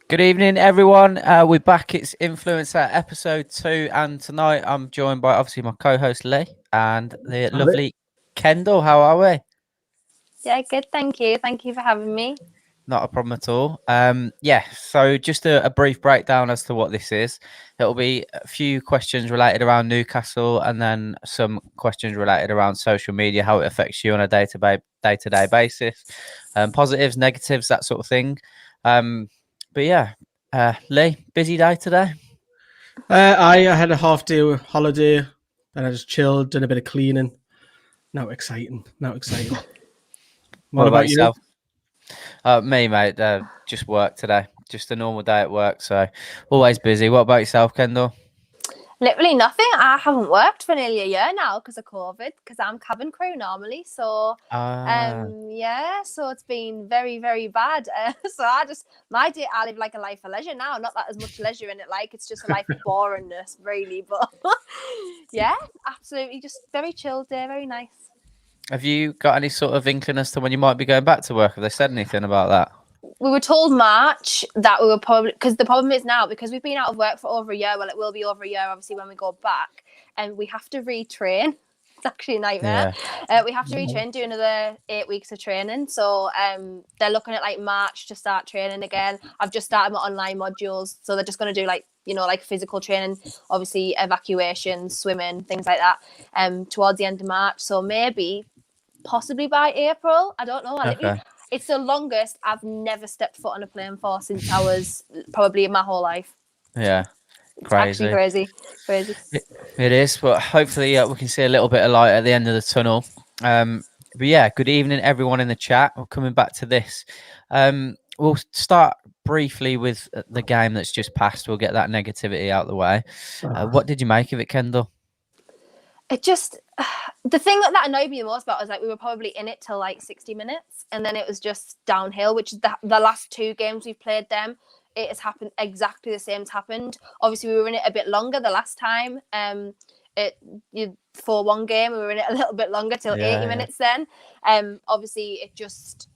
Good evening, everyone. We're back. It's Influencer episode 2, and tonight I'm joined by obviously my co-host Lee and the lovely Kendall. How are we? Yeah, good. Thank you. Thank you for having me. Not a problem at all. So just a brief breakdown as to what this is. It'll be a few questions related around Newcastle, and then some questions related around social media, how it affects you on a day-to-day basis, positives, negatives, that sort of thing. But yeah, Lee, busy day today. I had a half-day holiday, and I just chilled, did a bit of cleaning. Not exciting. What about you? yourself? Me, mate, just work today. Just a normal day at work, so always busy. What about yourself, Kendall? Literally nothing. I haven't worked for nearly a year now because of COVID, because I'm cabin crew normally. So, so it's been very, very bad. My day, I live like a life of leisure now. Not that as much leisure in it, like it's just a life of boringness, really. But yeah, absolutely, just very chilled day, very nice. Have you got any sort of inkling as to when you might be going back to work? Have they said anything about that? We were told March that we were probably, because the problem is now, because we've been out of work for over a year, well, it will be over a year, obviously, when we go back, and we have to retrain. It's actually a nightmare. Yeah. We have to retrain, do another 8 weeks of training. So they're looking at like March to start training again. I've just started my online modules. So they're just going to do like physical training, obviously evacuation, swimming, things like that, towards the end of March. So maybe, possibly by April. I don't know. Okay. It's the longest I've never stepped foot on a plane for since I was probably in my whole life. Yeah, it's actually crazy. It is, but hopefully we can see a little bit of light at the end of the tunnel. But yeah, good evening, everyone in the chat. We're coming back to this. We'll start briefly with the game that's just passed. We'll get that negativity out of the way. What did you make of it, Kendall? It just, the thing that annoyed me the most about was like we were probably in it till like 60 minutes and then it was just downhill, which is the last 2 games we've played them. It has happened exactly the same's happened. Obviously, we were in it a bit longer the last time. For one game, we were in it a little bit longer till 80 minutes then. Obviously, it just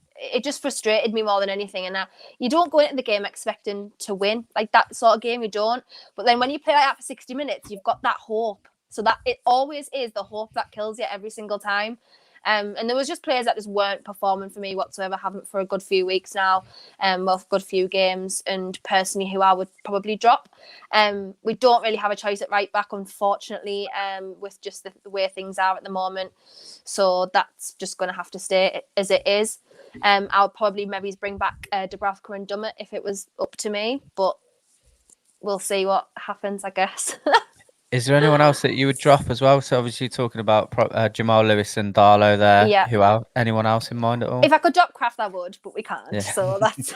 frustrated me more than anything. And you don't go into the game expecting to win. Like that sort of game, you don't. But then when you play like that for 60 minutes, you've got that hope. So that it always is the hope that kills you every single time. And there was just players that just weren't performing for me whatsoever, haven't for a good few weeks now, well, good few games, and personally who I would probably drop. We don't really have a choice at right back, unfortunately, with just the way things are at the moment. So that's just going to have to stay as it is. I'll probably maybe bring back Dubravka and Dummett if it was up to me, but we'll see what happens, I guess. Is there anyone else that you would drop as well? So obviously talking about Jamal Lewis and Darlow there. Yeah. Who else? Anyone else in mind at all? If I could drop Kraft, I would, but we can't. Yeah. So that's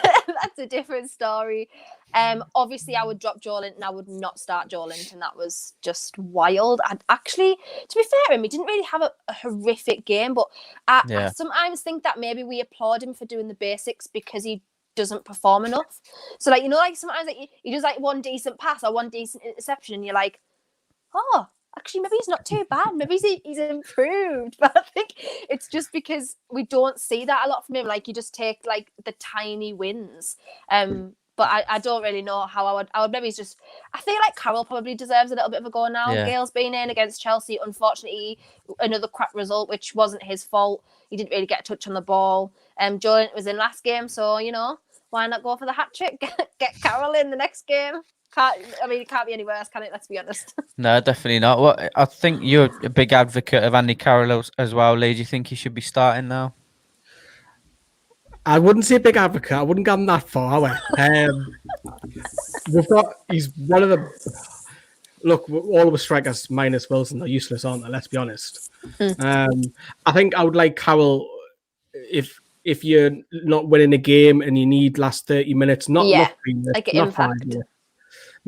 a different story. Obviously, I would drop Joelinton. I would not start Joelinton. That was just wild. I'd actually, to be fair to him, he didn't really have a horrific game, but I sometimes think that maybe we applaud him for doing the basics because he doesn't perform enough. So sometimes he does like one decent pass or one decent interception, and you're like, oh, actually, maybe he's not too bad. Maybe he's improved. But I think it's just because we don't see that a lot from him. Like, you just take, like, the tiny wins. But I don't really know how I would maybe just... I feel like Carroll probably deserves a little bit of a go now. Yeah. Gale's been in against Chelsea. Unfortunately, another crap result, which wasn't his fault. He didn't really get a touch on the ball. Joe was in last game, so, why not go for the hat-trick? Get Carroll in the next game. It can't be any worse, can it? Let's be honest. No, definitely not. Well, I think you're a big advocate of Andy Carroll as well, Lee. Do you think he should be starting now? I wouldn't say big advocate. I wouldn't go that far away. He's one of the... Look, all of the strikers minus Wilson are useless, aren't they? Let's be honest. I think I would like Carroll if you're not winning a game and you need last 30 minutes, not 3 minutes, like an impact.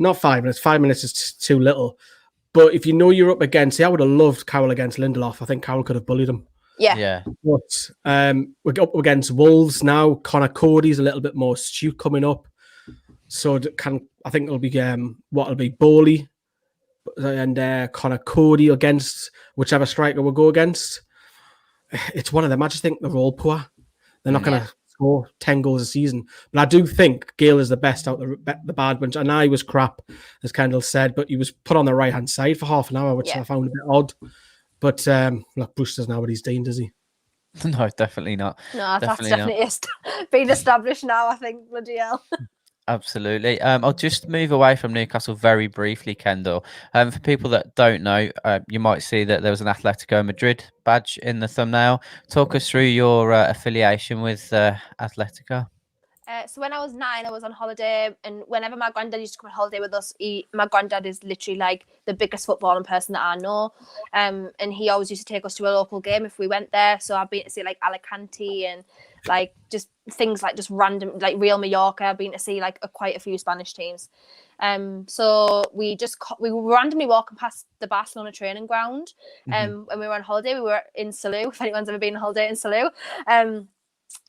Not 5 minutes. 5 minutes is too little. But if you know you're up against, I would have loved Carroll against Lindelof. I think Carroll could have bullied him. Yeah. But we're up against Wolves now. Connor Cody's a little bit more astute coming up. So I think it'll be Bowley and Connor Cody against whichever striker we'll go against. It's one of them. I just think they're all poor. They're not going to score 10 goals a season. But I do think Gale is the best out of the bad bunch. And I was crap, as Kendall said, but he was put on the right-hand side for half an hour, which I found a bit odd. But look, Bruce doesn't know what he's doing, does he? No, definitely not. No, that's definitely been established now, I think, bloody hell. Absolutely. I'll just move away from Newcastle very briefly, Kendall. For people that don't know, you might see that there was an Atletico Madrid badge in the thumbnail. Talk us through your affiliation with Atletico. So when I was 9, I was on holiday, and whenever my granddad used to come on holiday with us, my granddad is literally like the biggest footballing person that I know, and he always used to take us to a local game if we went there. So I've been to see like Alicante and like just things like just random, like Real Mallorca. I've been to see like quite a few Spanish teams. So we were randomly walking past the Barcelona training ground, when we were on holiday. We were in Salou. If anyone's ever been on holiday in Salou,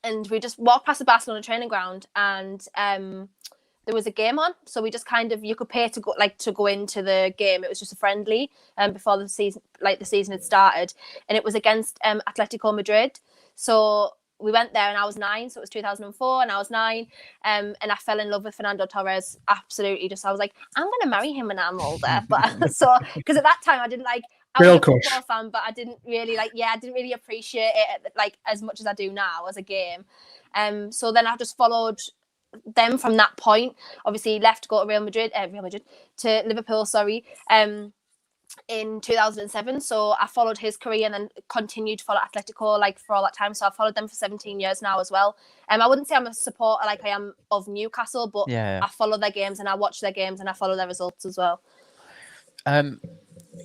and we just walked past the Barcelona training ground, and there was a game on. So we just kind of, you could pay to go into the game. It was just a friendly before the season had started, and it was against Atletico Madrid. So we went there, and I was 9, so it was 2004, and I was 9, and I fell in love with Fernando Torres. Absolutely, just I was like, I'm going to marry him when I'm older. But so because at that time I didn't like. I was a football fan, but I didn't really I didn't really appreciate it like as much as I do now as a game. So then I just followed them from that point. Obviously, left to go to to Liverpool. Sorry. In 2007, so I followed his career and then continued to follow Atletico like for all that time. So I've followed them for 17 years now as well. I wouldn't say I'm a supporter like I am of Newcastle, but I follow their games and I watch their games and I follow their results as well.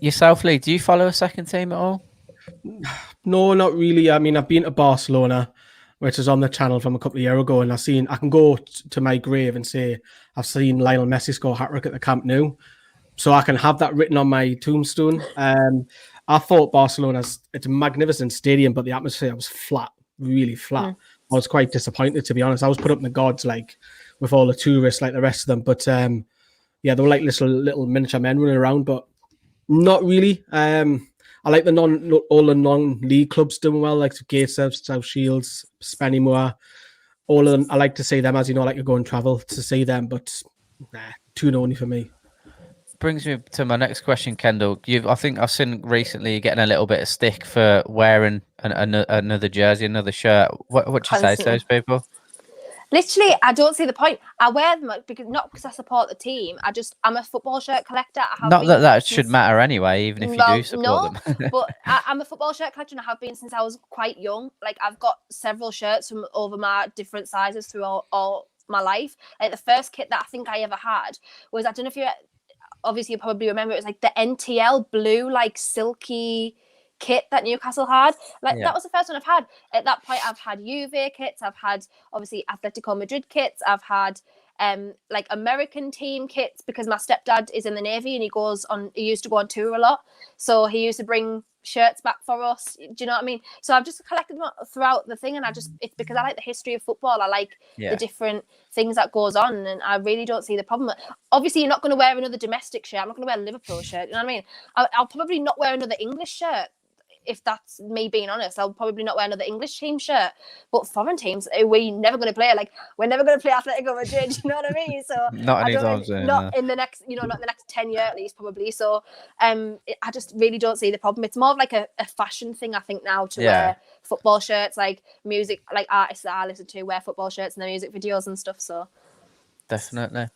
Yourself, Lee, do you follow a second team at all? No, not really. I mean, I've been to Barcelona, which is on the channel from a couple of years ago, and I can go to my grave and say I've seen Lionel Messi score a hat-trick at the Camp Nou. So I can have that written on my tombstone. I thought it's a magnificent stadium, but the atmosphere was flat, really flat. I was quite disappointed, to be honest. I was put up in the gods, like with all the tourists, like the rest of them. But they were like little miniature men running around, but not really. I like all the non-league clubs doing well, like Gateshead, South Shields, Spennymoor. All of them. I like to see them, as you know, I like to go and travel to see them, but too only for me. Brings me to my next question, Kendall. I think I've seen recently getting a little bit of stick for wearing another jersey, another shirt. What do you say to those people? Literally, I don't see the point. I wear them not because I support the team. I'm a football shirt collector. Not that should matter anyway, even if you do support them. But I'm a football shirt collector, and I have been since I was quite young. Like I've got several shirts from over my different sizes through all my life. Like the first kit that I think I ever had was, I don't know if obviously you probably remember, it was like the NTL blue, like silky kit that Newcastle had. That was the first one I've had. At that point, I've had Juve kits, I've had obviously Atletico Madrid kits, I've had like American team kits, because my stepdad is in the Navy and he used to go on tour a lot, so he used to bring shirts back for us. Do you know what I mean? So I've just collected them throughout the thing, and it's because I like the history of football. I like the different things that goes on, and I really don't see the problem. Obviously, you're not going to wear another domestic shirt. I'm not going to wear a Liverpool shirt. You know what I mean? I'll probably not wear another English shirt. If that's me being honest, I'll probably not wear another English team shirt. But foreign teams, we're never going to play. Like, we're never going to play Atletico Madrid. You know what I mean? So not anytime soon. Not in the next, not in the next 10 years at least, probably. So I just really don't see the problem. It's more of like a fashion thing, I think, now to wear football shirts, like music, like artists that I listen to wear football shirts in their music videos and stuff. So definitely.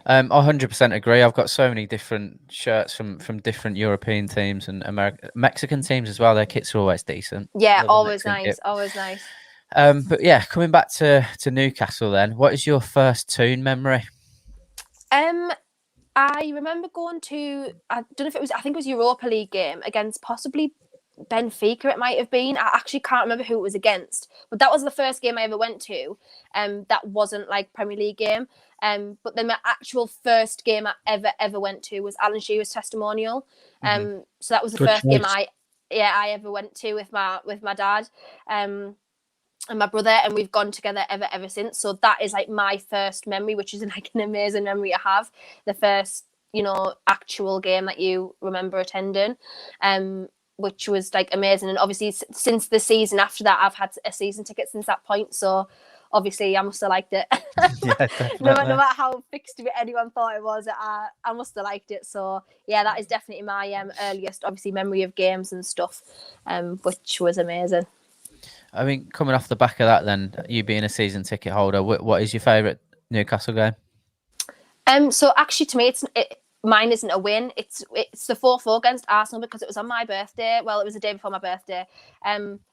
I 100% agree. I've got so many different shirts from different European teams and Mexican teams as well. Their kits are always decent. Yeah, always nice, always nice. But yeah, coming back to Newcastle then, what is your first Toon memory? I remember going to, I don't know if it was, I think it was Europa League game against possibly Benfica, it might have been. I actually can't remember who it was against, but that was the first game I ever went to. That wasn't like Premier League game. But then my actual first game I ever went to was Alan Shearer's testimonial. So that was the first game I ever went to with my dad and my brother, and we've gone together ever since. So that is like my first memory, which is like an amazing memory I have. The first, actual game that you remember attending. Which was like amazing, and obviously since the season after that, I've had a season ticket since that point. So obviously I must have liked it. Yeah, definitely. No matter how fixed to it anyone thought it was, I must have liked it. So yeah, that is definitely my earliest, obviously, memory of games and stuff, which was amazing. I mean, coming off the back of that, then you being a season ticket holder, what is your favourite Newcastle game? So actually, to me, mine isn't a win. It's the 4-4 against Arsenal because it was on my birthday. Well, it was the day before my birthday.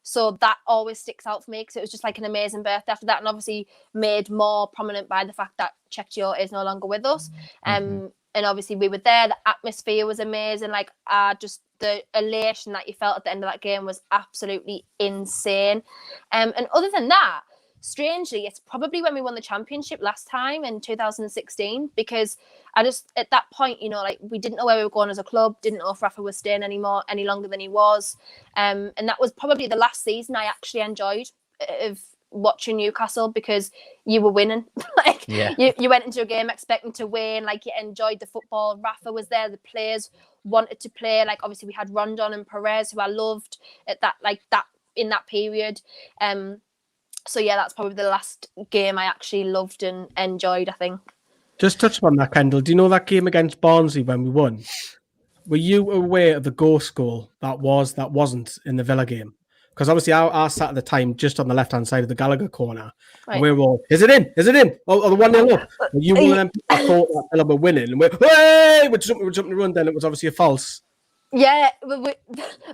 So that always sticks out for me because it was just like an amazing birthday after that, and obviously made more prominent by the fact that Chekchio is no longer with us. And obviously we were there. The atmosphere was amazing. Like, just the elation that you felt at the end of that game was absolutely insane. And other than that, strangely, it's probably when we won the championship last time in 2016, because I just, at that point, you know, like, we didn't know where we were going as a club, didn't know if Rafa was staying any longer than he was. And that was probably the last season I actually enjoyed of watching Newcastle, because you were winning. Like, you went into a game expecting to win, like, you enjoyed the football. Rafa was there, the players wanted to play. Like, obviously we had Rondon and Perez, who I loved at that, like, that in that period. So yeah, that's probably the last game I actually loved and enjoyed, I think. Just touch upon that, Kendall. Do you know that game against Barnsley when we won? Were you aware of the ghost goal that wasn't in the Villa game? Because obviously I sat at the time just on the left-hand side of the Gallagher corner. Right. And we were all, is it in? Is it in? Oh, the 1-0 up. And you one of them, I thought that Villa were winning. And we're jumping to run, then it was obviously a false. Yeah,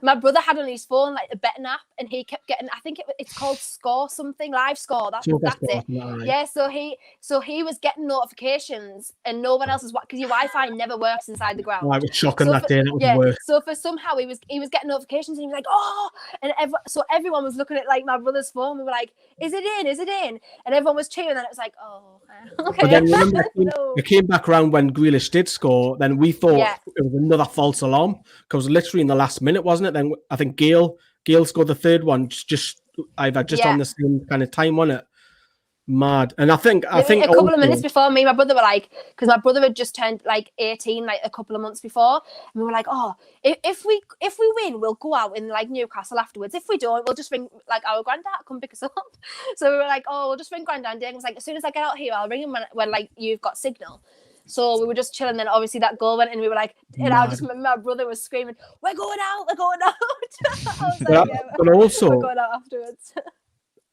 my brother had on his phone like a betting app, and he kept getting, I think it's called Score something, Live Score. That's it. Right. Yeah, so he was getting notifications, and no one else was, because your Wi-Fi never works inside the ground. I was shocking that day. That was the worst. So for somehow he was getting notifications, and he was like, oh, and so everyone was looking at like my brother's phone. We were like, is it in? Is it in? And everyone was cheering, and it was like, oh, okay. But then remember, it came back around when Grealish did score. Then we thought it was another false alarm. Because literally in the last minute, wasn't it? Then I think Gail scored the third one just on the same kind of time, wasn't it? Mad. And I think a couple of minutes before, me and my brother were like, because my brother had just turned like 18 like a couple of months before, and we were like, oh, if we win, we'll go out in like Newcastle afterwards. If we don't, we'll just ring like our granddad, come pick us up. So we were like, oh, we'll just ring granddad. And Dave was like, as soon as I get out here, I'll ring him when like you've got signal. So we were just chilling. Then obviously that goal went, and we were like, and I just remember my brother was screaming, "We're going out! We're going out!" I was like, but also, we're going out afterwards.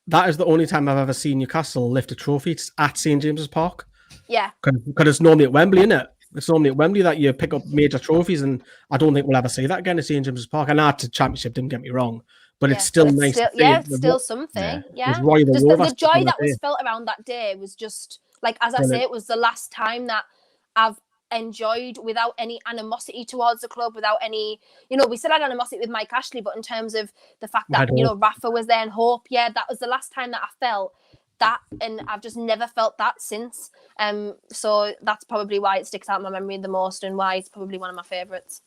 That is the only time I've ever seen Newcastle lift a trophy. It's at St James's Park. Yeah, because it's normally at Wembley, isn't it? It's normally at Wembley that you pick up major trophies, and I don't think we'll ever see that again at St James's Park. And the championship, didn't get me wrong, but it's still nice. It's still something. Yeah, just the joy that was felt around that day was just like, as I say, it was the last time that I've enjoyed without any animosity towards the club, without any, you know, we still had animosity with Mike Ashley, but in terms of the fact that, you know, Rafa was there and Hope, that was the last time that I felt that, and I've just never felt that since. So that's probably why it sticks out in my memory the most, and why it's probably one of my favourites.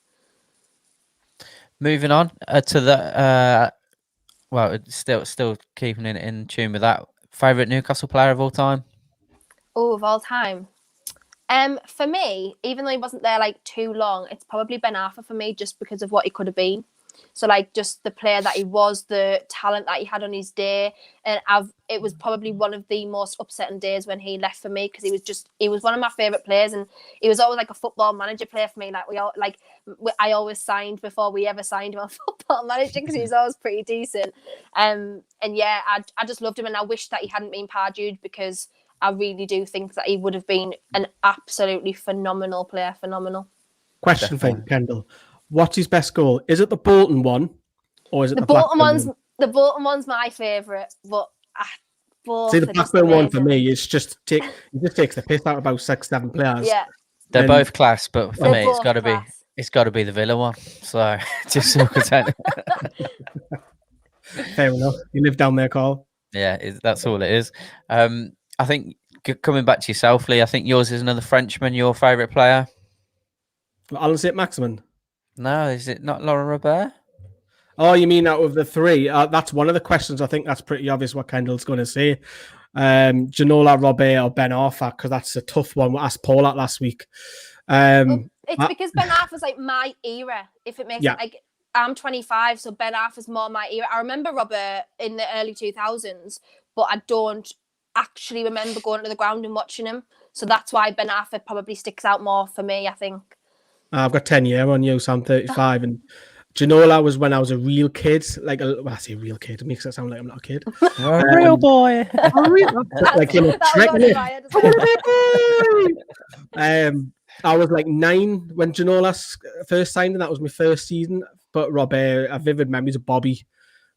Moving on to the, well, still keeping it in tune with that, favourite Newcastle player of all time? Oh, of all time? For me, even though he wasn't there like too long, it's probably Ben Arfa for me, just because of what he could have been. So like, just the player that he was, the talent that he had on his day, and it was probably one of the most upsetting days when he left for me, because he was one of my favourite players, and he was always like a Football Manager player for me. Like I always signed before we ever signed him on Football Manager, because he was always pretty decent. And yeah, I just loved him, and I wish that he hadn't been Pardewed, because I really do think that he would have been an absolutely phenomenal player. Phenomenal. Question for you, Kendall. What's his best goal? Is it the Bolton one, or is it the Bolton one's? The Bolton one's my favourite, but see, the Blackburn one for me is just he just takes the piss out of about 6-7 players. Yeah, they're both class, but for me, it's got to be the Villa one. So just so content. Fair enough. You live down there, Carl. Yeah, that's all it is. I think coming back to yourself, Lee, I think yours is another Frenchman, your favourite player. Alan Saint-Maximin. No, is it not Laurent Robert? Oh, you mean out of the three? That's one of the questions. I think that's pretty obvious what Kendall's going to say. Ginola, Robert, or Ben Arfa, because that's a tough one. We asked Paul that last week. It's because Ben Arfa's like my era, if it makes sense. Like, I'm 25, so Ben Arfa's more my era. I remember Robert in the early 2000s, but I don't actually remember going to the ground and watching him. So that's why Ben Arthur probably sticks out more for me, I think. I've got 10 years on you, so I'm 35. And Ginola was when I was a real kid. Like, well, I say real kid, it makes it sound like I'm not a kid. You're a real boy. Like, you know, That was I was like 9 when Ginola first signed, and that was my first season. But Robert, I have vivid memories of Bobby.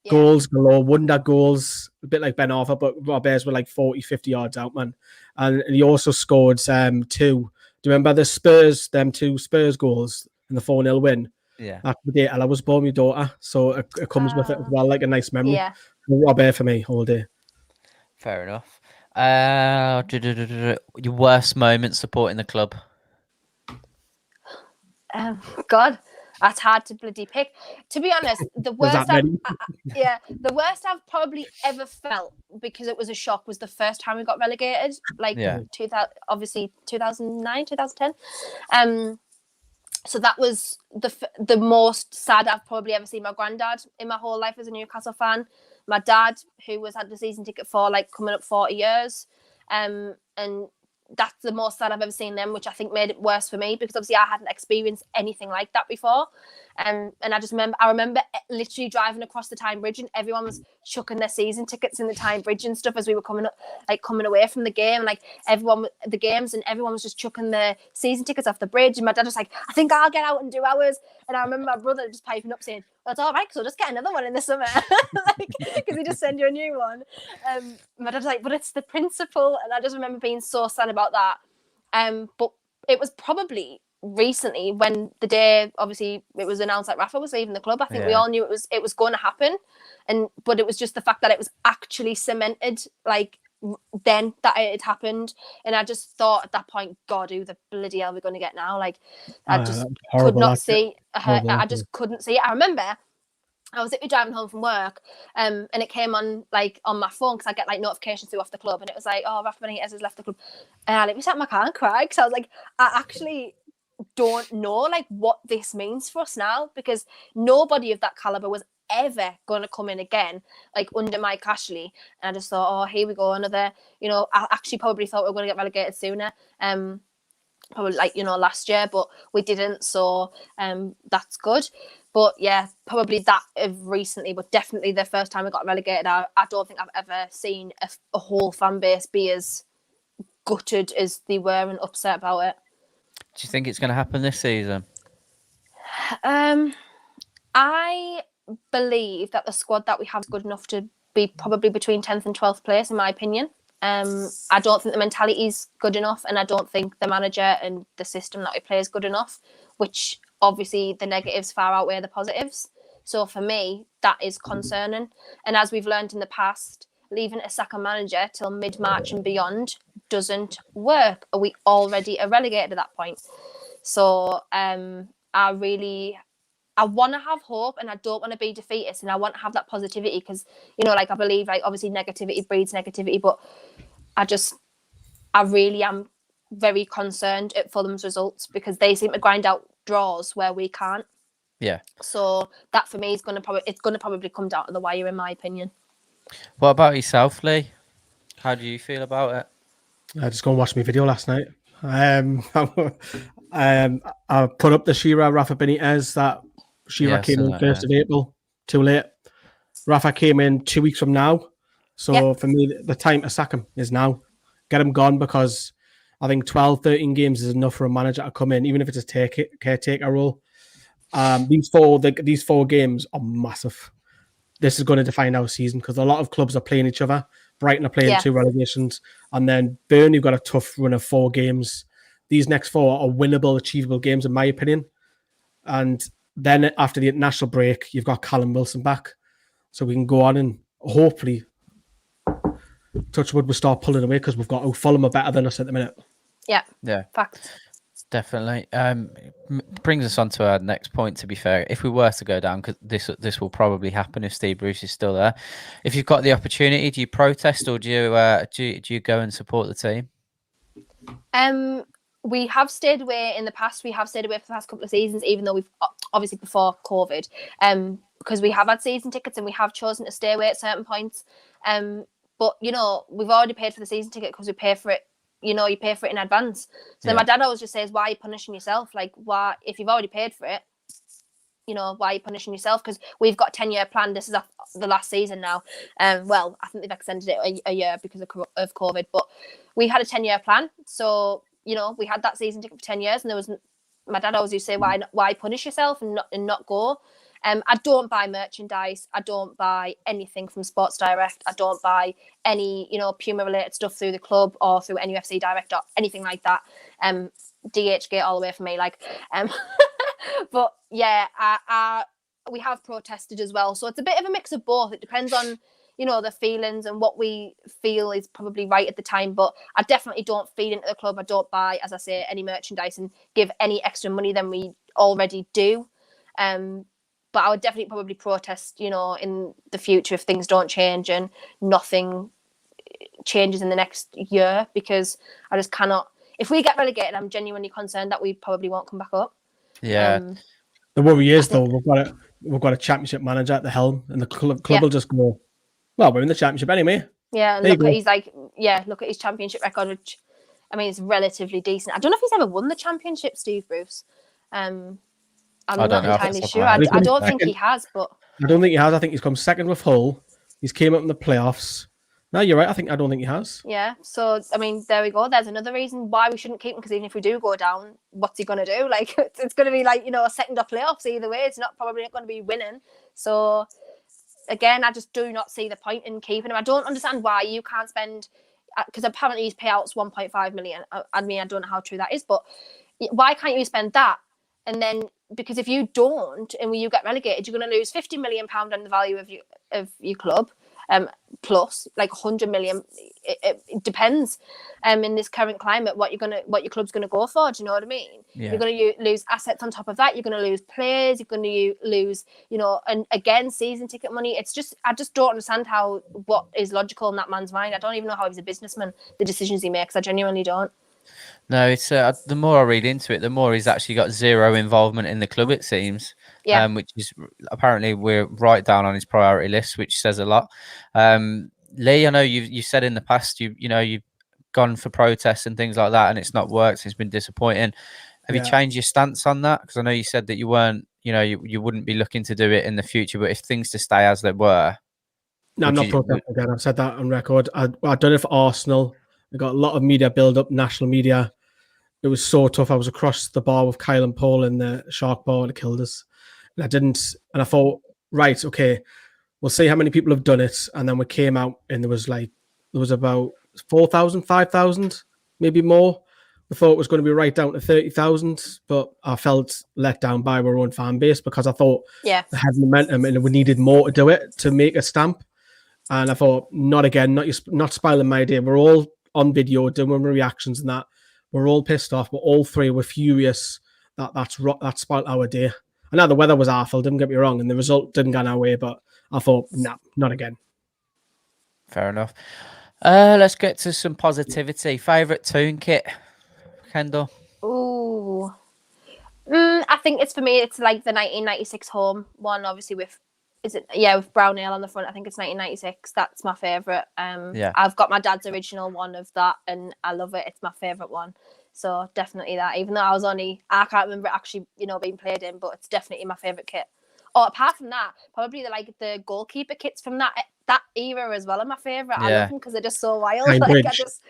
Yeah. Goals galore, wonder goals, a bit like Ben Arthur, but Robert's were like 40, 50 yards out, man. And he also scored 2. Do you remember the Spurs, them 2 Spurs goals in the 4-0 win? Yeah. After the day, Ella was born, my daughter, so it comes with it as well, like a nice memory. Yeah. Robert for me all day. Fair enough. Your worst moment supporting the club? God, that's hard to bloody pick. To be honest, the worst the worst I've probably ever felt, because it was a shock, was the first time we got relegated, like 2009, 2010. So that was the most sad I've probably ever seen my granddad in my whole life as a Newcastle fan. My dad, who had the season ticket for like coming up 40 years, and that's the most sad I've ever seen them, which I think made it worse for me, because obviously I hadn't experienced anything like that before. And I remember literally driving across the Tyne Bridge, and everyone was chucking their season tickets in the Tyne Bridge and stuff as we were coming away from the game, and like everyone was just chucking their season tickets off the bridge. And my dad was like, I think I'll get out and do ours. And I remember my brother just piping up saying, well, it's all right, so just get another one in the summer, because he just send you a new one. My dad was like, but it's the principle. And I just remember being so sad about that. But it was probably recently, when the day obviously it was announced that Rafa was leaving the club. I think we all knew it was going to happen, but it was just the fact that it was actually cemented, like then that it had happened. And I just thought at that point, God, who the bloody hell are we going to get now? Like, I just could not see. I just couldn't see it. I remember I was driving home from work, and it came on like on my phone, because I get like notifications through off the club, and it was like, oh, Rafa Benitez has left the club, and I literally sat in my car and cried, because I was like, I actually don't know like what this means for us now, because nobody of that caliber was ever going to come in again like under Mike Ashley. And I just thought, oh, here we go, another, I actually probably thought we were going to get relegated sooner, probably like last year, but we didn't, so that's good. But yeah, probably that of recently, but definitely the first time we got relegated, I don't think I've ever seen a whole fan base be as gutted as they were and upset about it. Do you think it's going to happen this season? I believe that the squad that we have is good enough to be probably between 10th and 12th place, in my opinion. I don't think the mentality is good enough, and I don't think the manager and the system that we play is good enough, which obviously the negatives far outweigh the positives. So for me, that is concerning. And as we've learned in the past, leaving a second manager till mid-March and beyond doesn't work. Are we already relegated at that point? So I want to have hope, and I don't want to be defeatist, and I want to have that positivity, because like I believe like obviously negativity breeds negativity, but I really am very concerned at Fulham's results, because they seem to grind out draws where we can't. Yeah. So that for me is going to probably come down to the wire, in my opinion. What about yourself, Lee? How do you feel about it? I just go and watch my video last night. I put up the Shearer Rafa Benitez. That Shearer came in 1st of April. Too late. Rafa came in 2 weeks from now. So for me, the time to sack him is now. Get him gone, because I think 12, 13 games is enough for a manager to come in, even if it's a caretaker role. These four games are massive. This is going to define our season, because a lot of clubs are playing each other. Brighton are playing 2 relegations, and then Burnley have got a tough run of 4 games. These next 4 are winnable, achievable games, in my opinion. And then after the international break, you've got Callum Wilson back, so we can go on and hopefully, touch wood, we'll start pulling away, because we've got Fulham are better than us at the minute. Yeah, fact. Definitely. Brings us on to our next point, to be fair. If we were to go down, because this will probably happen if Steve Bruce is still there. If you've got the opportunity, do you protest, or do you go and support the team? We have stayed away in the past. We have stayed away for the past couple of seasons, even though we've obviously before COVID, because we have had season tickets and we have chosen to stay away at certain points. but you know, we've already paid for the season ticket because we pay for it. You know, you pay for it in advance. So then my dad always just says, "Why are you punishing yourself? Like, why if you've already paid for it?" You know, why are you punishing yourself? Because we've got a 10-year plan. This is the last season now. Well, I think they've extended it a year because of COVID, but we had a 10-year plan. So, you know, we had that season ticket for 10 years, and there was my dad always used to say, why punish yourself and not go? I don't buy merchandise. I don't buy anything from Sports Direct. I don't buy any, you know, Puma related stuff through the club or through NUFC Direct or anything like that. DHgate all the way for me, like. But yeah, we have protested as well. So it's a bit of a mix of both. It depends on, you know, the feelings and what we feel is probably right at the time. But I definitely don't feed into the club. I don't buy, as I say, any merchandise and give any extra money than we already do. But I would definitely probably protest, you know, in the future if things don't change and nothing changes in the next year, because I just cannot. If we get relegated, I'm genuinely concerned that we probably won't come back up. Yeah. The worry is though, we've got a championship manager at the helm, and the club will just go, well, we're in the championship anyway. Yeah, and look at his championship record, which I mean, it's relatively decent. I don't know if he's ever won the championship, Steve Bruce. I'm not entirely sure. I don't think he has, but I don't think he has. I think he's come second with Hull. He's came up in the playoffs. No, you're right. I don't think he has. Yeah. So, I mean, there we go. There's another reason why we shouldn't keep him, because even if we do go down, what's he going to do? Like, it's going to be like, you know, a second or playoffs either way. It's probably not going to be winning. So, again, I just do not see the point in keeping him. I don't understand why you can't spend, because apparently his payout's 1.5 million. I mean, I don't know how true that is, but why can't you spend that? And then, because if you don't, and when you get relegated, you're going to lose £50 million on the value of your club. Plus like 100 million. It depends. In this current climate, what your club's gonna go for. Do you know what I mean? Yeah. You're gonna lose assets on top of that. You're gonna lose players. You're gonna lose, you know, and again, season ticket money. It's just, I just don't understand what is logical in that man's mind. I don't even know how he's a businessman. The decisions he makes, I genuinely don't. No, it's the more I read into it, the more he's actually got zero involvement in the club, it seems. Yeah. Which is apparently we're right down on his priority list, which says a lot. Lee, I know you said in the past you've gone for protests and things like that, and it's not worked. It's been disappointing. Have you changed your stance on that? Because I know you said that you weren't, you wouldn't be looking to do it in the future, but if things to stay as they were. No, I'm not protesting again. I've said that on record. I've done it for Arsenal. I got a lot of media build up, national media. It was so tough. I was across the bar with Kyle and Paul in the Shark Bar, and it killed us. And I thought, right, okay, we'll see how many people have done it. And then we came out, and there was about 4,000, 5,000, maybe more. We thought it was going to be right down to 30,000, but I felt let down by our own fan base, because I thought they had momentum and we needed more to do it, to make a stamp. And I thought, not again, not spoiling my day. We're all on video doing reactions and that. We're all pissed off, but all three were furious that spoiled our day. I know the weather was awful, didn't get me wrong, and the result didn't go our way, but I thought, nah, not again. Fair enough. Let's get to some positivity. Favourite tune kit, Kendall? Ooh. I think for me, it's like the 1996 home one, obviously with brown ale on the front. I think it's 1996. That's my favourite. I've got my dad's original one of that, and I love it. It's my favourite one. So definitely that. Even though I can't remember it actually, being played in, but it's definitely my favourite kit. Oh, apart from that, probably the goalkeeper kits from that era as well are my favourite. I love them because they're just so wild. Like, I just,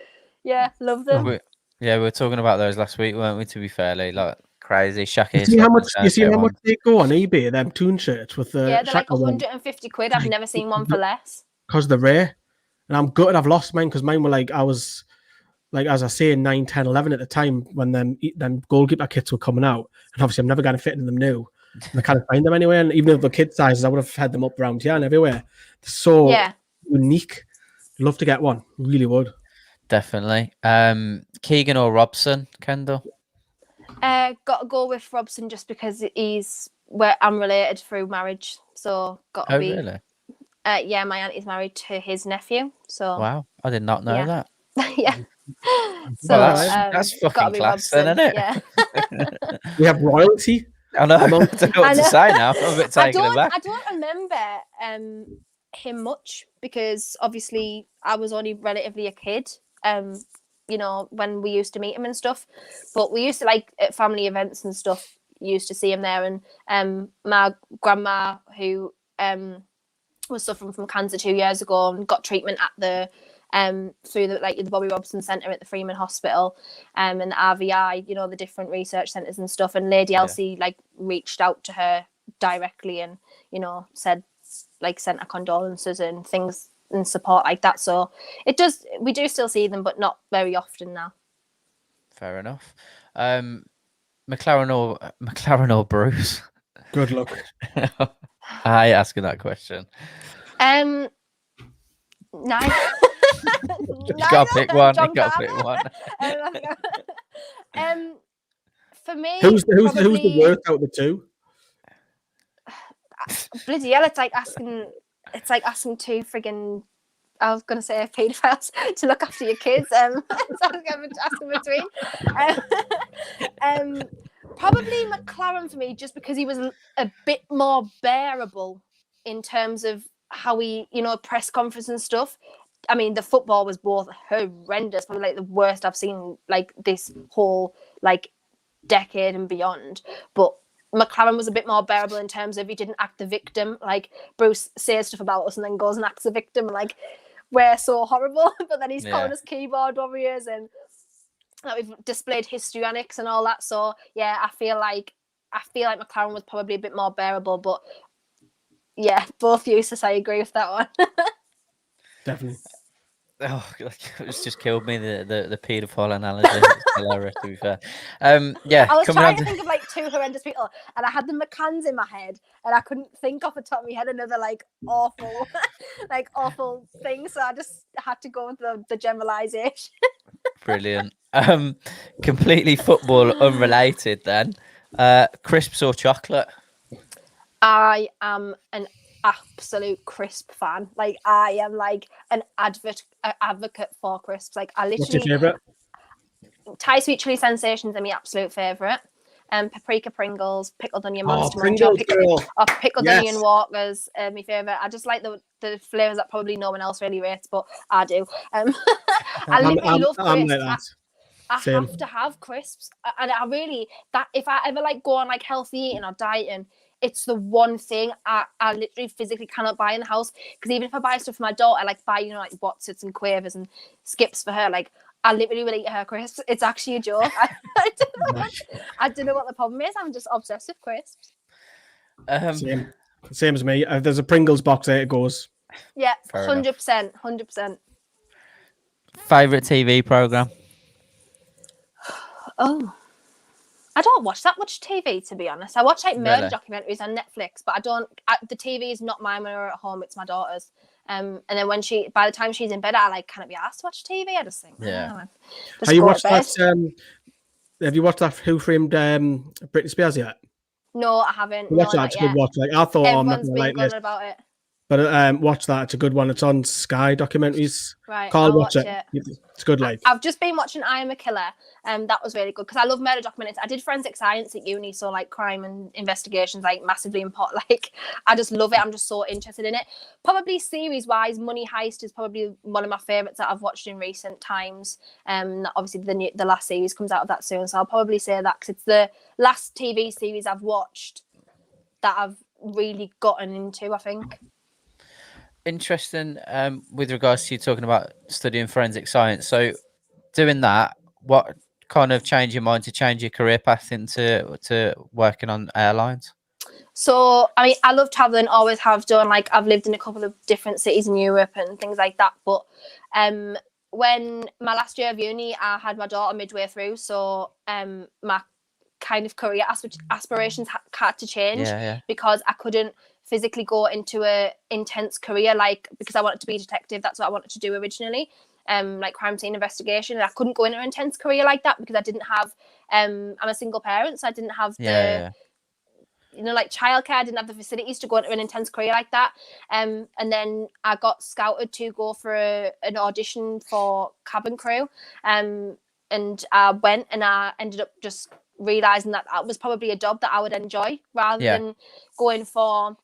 love them. We were talking about those last week, weren't we? To be fairly, like crazy. Shaka. You see how much they go on eBay? Them tune shirts with the they're like 150 quid. I've never seen one for less. Because they're rare, and I'm gutted I've lost mine, because mine were I was as I say 9, 10, 11 at the time when them goalkeeper kits were coming out, and obviously I'm never going to fit in them new. And I can't find them anywhere, and even if the kid sizes, I would have had them up around here and everywhere. They're so unique. I'd love to get one. Really would. Definitely. Keegan or Robson, Kendall? Got to go with Robson just because he's where I'm related through marriage. So got to be. Really? My auntie's married to his nephew. So wow, I did not know that. So that's fucking class, then, isn't it? Yeah. We have royalty. I know. I don't know what to say now. I'm a bit taken aback. I don't remember him much. because obviously I was only relatively a kid, you know, when we used to meet him and stuff. But we used to, like, at family events and stuff, used to see him there. And my grandma, who was suffering from cancer 2 years ago and got treatment at the through the Bobby Robson Centre at the Freeman Hospital, and the RVI, you know, the different research centres and stuff. And Lady Elsie like reached out to her directly and, you know, said, like, sent her condolences and things and support like that. So we do still see them, but not very often now. Fair enough. McLaren or Bruce? Good luck. I asking that question. Neither. You gotta pick one. You gotta pick one. For me, who's the worst out of the two? Bloody hell! It's like asking two friggin', I was gonna say paedophiles to look after your kids. So I'm asking between. Probably McLaren for me, just because he was a bit more bearable in terms of how he, you know, press conference and stuff. I mean, the football was both horrendous, probably like the worst I've seen like this whole like decade and beyond. But McLaren was a bit more bearable in terms of he didn't act the victim. Like, Bruce says stuff about us and then goes and acts the victim. Like, we're so horrible, but then he's calling us keyboard warriors and that we've displayed histrionics and all that. So yeah, I feel like McLaren was probably a bit more bearable. But yeah, both useless. I agree with that one. Definitely. Oh, it's just killed me, the paedophile analogy. It's hilarious, to be fair. Yeah, I was trying to think of like two horrendous people, and I had the McCanns in my head, and I couldn't think off the top of my head another like awful, like awful thing. So I just had to go with the generalisation. Brilliant. Completely football unrelated then. Crisps or chocolate? I am an absolute crisp fan. Like, I am like an advocate for crisps. Like, I literally. What's your favourite? Thai sweet chili sensations are my absolute favourite. Paprika Pringles, pickled onion monster munch, pickled onion walkers, my favourite. I just like the flavours that probably no one else really rates, but I do. I literally love crisps. Like that. I have to have crisps, and I really, that if I ever like go on like healthy eating or dieting, it's the one thing I literally physically cannot buy in the house. Because even if I buy stuff for my daughter, like buy, you know, like Wotsits and Quavers and Skips for her, like I literally will eat her crisps. It's actually a joke. I don't know what the problem is. I'm just obsessed with crisps. Same as me. If there's a Pringles box, there it goes. Yeah, 100%, 100%. Favorite TV program? Oh, I don't watch that much TV, to be honest. I watch like murder documentaries on Netflix, but the TV is not mine when we're at home. It's my daughter's. And then by the time she's in bed, I like can't be asked to watch TV. I just think, have you watched that? Have you watched that Who Framed Britney Spears yet? No, I haven't. Watch that. It's a good watch. Like, I thought I'm not gonna like this about it. But watch that. It's a good one. It's on Sky Documentaries. Right, I'll watch it. It's good. Like, I've just been watching I Am a Killer. That was really good because I love murder documentaries. I did forensic science at uni, so like crime and investigations like massively important. Like, I just love it. I'm just so interested in it. Probably series wise, Money Heist is probably one of my favorites that I've watched in recent times. Obviously the last series comes out of that soon, so I'll probably say that because it's the last TV series I've watched that I've really gotten into, I think. Interesting. With regards to you talking about studying forensic science, so doing that, what kind of changed your mind to change your career path into working on airlines? So, I mean, I love traveling, always have done. Like, I've lived in a couple of different cities in Europe and things like that. But when my last year of uni, I had my daughter midway through, so my kind of career aspirations had to change because I couldn't physically go into a intense career, like, because I wanted to be a detective. That's what I wanted to do originally, like crime scene investigation. And I couldn't go into an intense career like that because I didn't have I'm a single parent, so I didn't have you know, like childcare. I didn't have the facilities to go into an intense career like that. And then I got scouted to go for an audition for cabin crew. And I went, and I ended up just realizing that was probably a job that I would enjoy rather than going for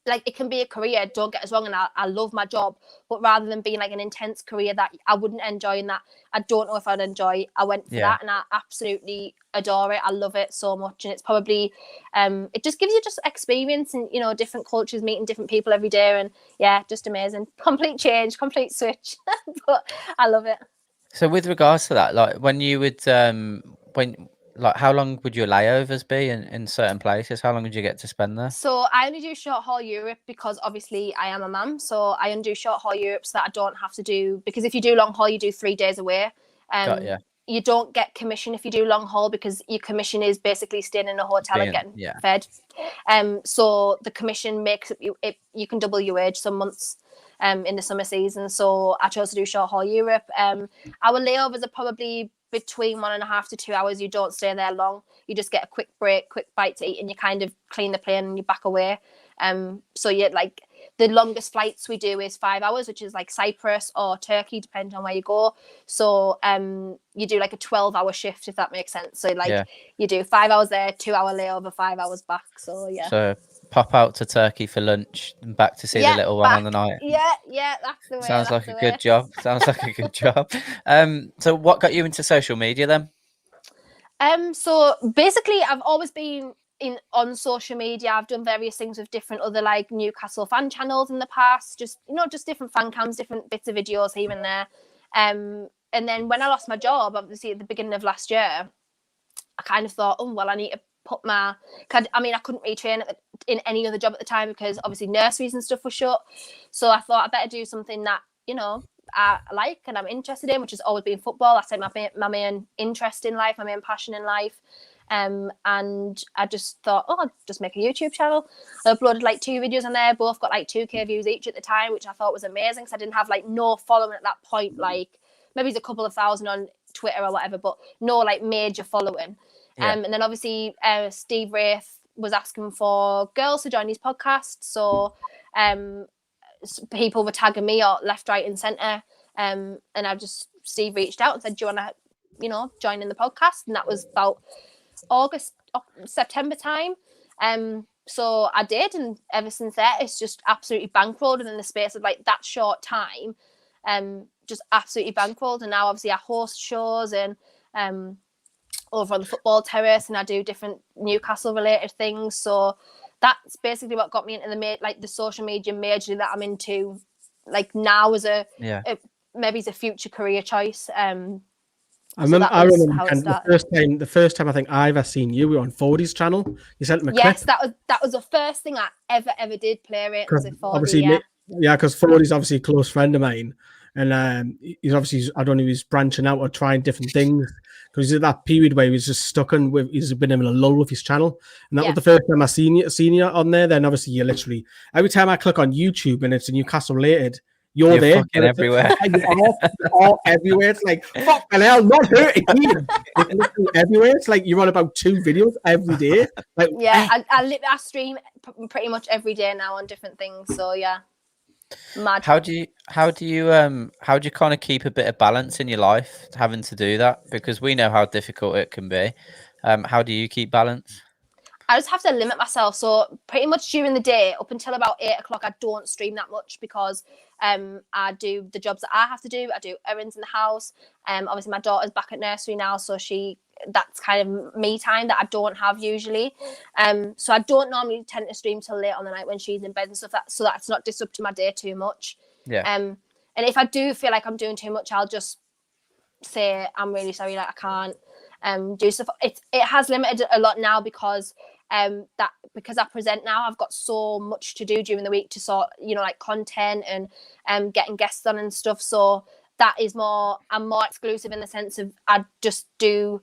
like it can be a career, don't get us wrong, and I love my job, but rather than being like an intense career that I wouldn't enjoy and that I don't know if I'd enjoy, I went for that, and I absolutely adore it. I love it so much, and it's probably it just gives you just experience and, you know, different cultures, meeting different people every day, and yeah, just amazing. Complete change, complete switch. But I love it. So with regards to that, like when you would when like how long would your layovers be in certain places? How long would you get to spend there? So I only do short haul Europe because obviously I am a mum. So I only do short haul Europe so that I don't have to do, because if you do long haul, you do 3 days away. Got ya. You don't get commission if you do long haul because your commission is basically staying in a hotel and getting fed. So the commission makes it you can double your wage some months in the summer season. So I chose to do short haul Europe. Our layovers are probably between 1.5 to 2 hours. You don't stay there long. You just get a quick break, quick bite to eat, and you kind of clean the plane and you're back away. So yeah, like the longest flights we do is 5 hours, which is like Cyprus or Turkey, depending on where you go. So you do like a 12-hour shift, if that makes sense. So like you do 5 hours there, 2 hour layover, 5 hours back. So yeah. So pop out to Turkey for lunch and back to see the little one on the night. Yeah, that's the way. Sounds like a good job. Sounds like a good job. So what got you into social media then? So basically I've always been on social media. I've done various things with different other like Newcastle fan channels in the past, just, you know, just different fan cams, different bits of videos here and there. And then when I lost my job, obviously at the beginning of last year, I kind of thought, oh well, I need to put my, I mean, I couldn't retrain in any other job at the time because obviously nurseries and stuff were shut. So I thought I better do something that, you know, I like and I'm interested in, which has always been football. That's like my main interest in life, my main passion in life. And I just thought, oh, I'll just make a YouTube channel. I uploaded like 2 videos on there, both got like 2K views each at the time, which I thought was amazing because I didn't have like no following at that point, like maybe it's a couple of thousand on Twitter or whatever, but no like major following. And then obviously Steve Wraith was asking for girls to join his podcast, so people were tagging me or left, right and centre, and Steve reached out and said, do you want to, you know, join in the podcast? And that was about September time. So I did, and ever since that it's just absolutely bankrolled within the space of like that short time, just absolutely bankrolled. And now obviously I host shows and over on the football terrace, and I do different Newcastle related things. So that's basically what got me into the social media majorly that I'm into like now as maybe as a future career choice. I remember the first time I think I ever seen you, we were on Fordy's channel. You sent me a clip. that was the first thing I ever did, play ratings with Fordy. Obviously, because Fordy's obviously a close friend of mine, and he's obviously, I don't know, he's branching out or trying different things because he's at that period where he was just stuck in with, he's been in a lull with his channel, and that was the first time I seen you on there. Then obviously you literally every time I click on YouTube and it's a Newcastle related. You're there everywhere. all everywhere. It's like, fucking hell, not hurting you. It's everywhere. It's like you're on about 2 videos every day. Like, I stream pretty much every day now on different things. So yeah, mad. How do you kind of keep a bit of balance in your life having to do that? Because we know how difficult it can be. How do you keep balance? I just have to limit myself. So pretty much during the day, up until about 8 o'clock, I don't stream that much because I do the jobs that I have to do. I do errands in the house. Obviously, my daughter's back at nursery now, so that's kind of me time that I don't have usually. So I don't normally tend to stream till late on the night when she's in bed and stuff, so that's not disrupting my day too much. Yeah. And if I do feel like I'm doing too much, I'll just say I'm really sorry, like I can't do stuff. It has limited a lot now because because I present now, I've got so much to do during the week to sort, you know, like content and getting guests on and stuff. So that is I'm more exclusive in the sense of I do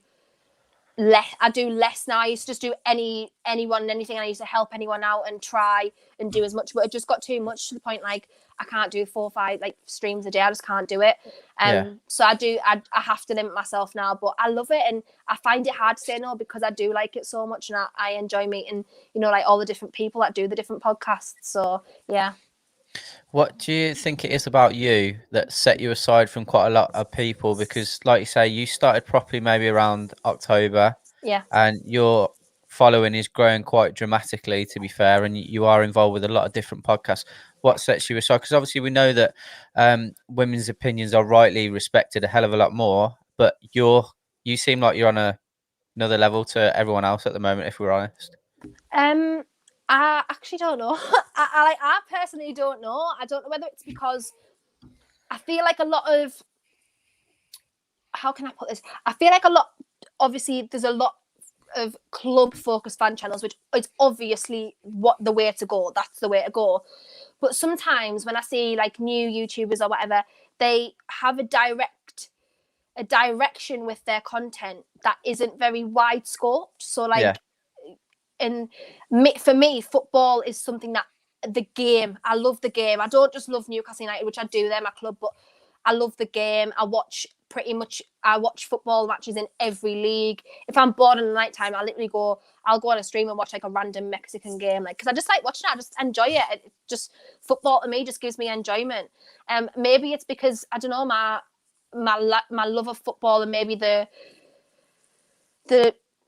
less now. I used to just do anyone and anything. I used to help anyone out and try and do as much, but it just got too much to the point like I can't do 4 or 5 like streams a day. I just can't do it. So I have to limit myself now, but I love it and I find it hard to say no because I do like it so much and I enjoy meeting, you know, like all the different people that do the different podcasts. So yeah. What do you think it is about you that set you aside from quite a lot of people? Because like you say, you started properly maybe around October. Yeah. And you're following is growing quite dramatically, to be fair, and you are involved with a lot of different podcasts. What sets you aside? Because obviously we know that women's opinions are rightly respected a hell of a lot more, but you seem like you're on another level to everyone else at the moment, if we're honest. I actually don't know. I personally don't know. I don't know whether it's because I feel like a lot of, how can I put this? I feel like obviously there's a lot of club focused fan channels, which is obviously the way to go. That's the way to go. But sometimes when I see like new YouTubers or whatever, they have a direction with their content that isn't very wide scoped. So like, for me, football is something that I love the game. I don't just love Newcastle United, which I do, they're my club, but I love the game. I watch football matches in every league. If I'm bored in the night time, I'll go on a stream and watch like a random Mexican game, like, because I just like watching it. I just enjoy it. Just football to me just gives me enjoyment. Maybe it's because, I don't know, my love of football, and maybe the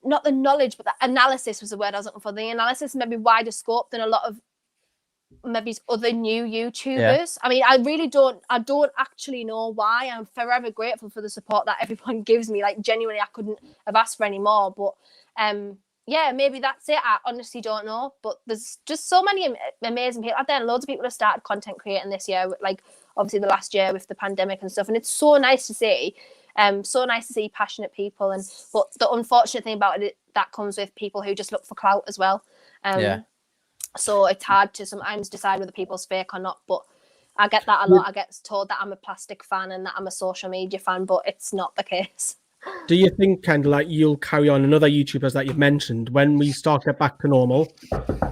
not the knowledge, but the analysis was the word I was looking for. The analysis maybe wider scope than a lot of maybe other new YouTubers. Yeah. I mean, I don't actually know why. I'm forever grateful for the support that everyone gives me. Like, genuinely, I couldn't have asked for any more. But yeah, maybe that's it. I honestly don't know. But there's just so many amazing people out there, and loads of people have started content creating this year, like obviously the last year with the pandemic and stuff. And it's so nice to see. So nice to see passionate people, but the unfortunate thing about it, that comes with people who just look for clout as well. So it's hard to sometimes decide whether people's fake or not. But I get that a lot. I get told that I'm a plastic fan and that I'm a social media fan, but it's not the case. Do you think, Kendall, like you'll carry on another YouTubers that you've mentioned when we start to get back to normal?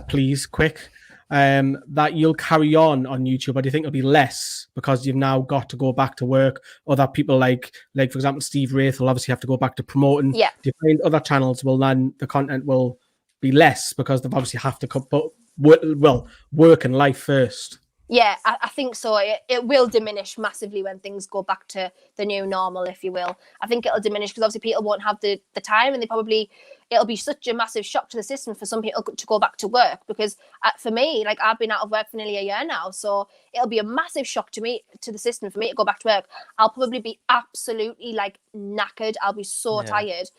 Please, quick. That you'll carry on YouTube, or do you think it'll be less because you've now got to go back to work? Or that people like for example, Steve Wraith will obviously have to go back to promoting. Yeah. Do you find other channels will then the content will be less because they've obviously have to put work and life first? Yeah, I think so. It will diminish massively when things go back to the new normal, if you will. I think it'll diminish because obviously people won't have the time, and it'll be such a massive shock to the system for some people to go back to work. Because for me, like, I've been out of work for nearly a year now, so it'll be a massive shock to the system for me to go back to work. I'll probably be absolutely like knackered. I'll be so tired.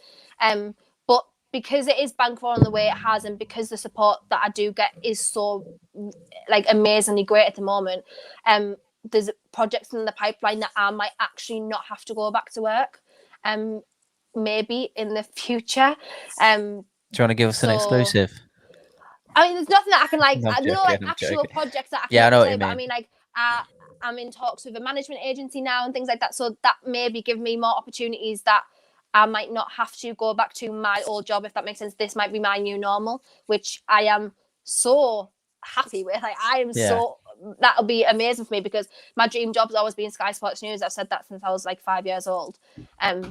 But because it is bankrolling the way it has, and because the support that I do get is so like amazingly great at the moment, there's projects in the pipeline that I might actually not have to go back to work. Maybe in the future. Do you want to give us an exclusive? I mean, there's nothing that I can like. I'm no, joking, like actual projects that I can I know what say, you but mean. I mean, like, I'm in talks with a management agency now and things like that. So that maybe give me more opportunities that I might not have to go back to my old job, if that makes sense. This might be my new normal, which I am so happy with. Like, I am so, that'll be amazing for me, because my dream job's always been Sky Sports News. I've said that since I was like 5 years old.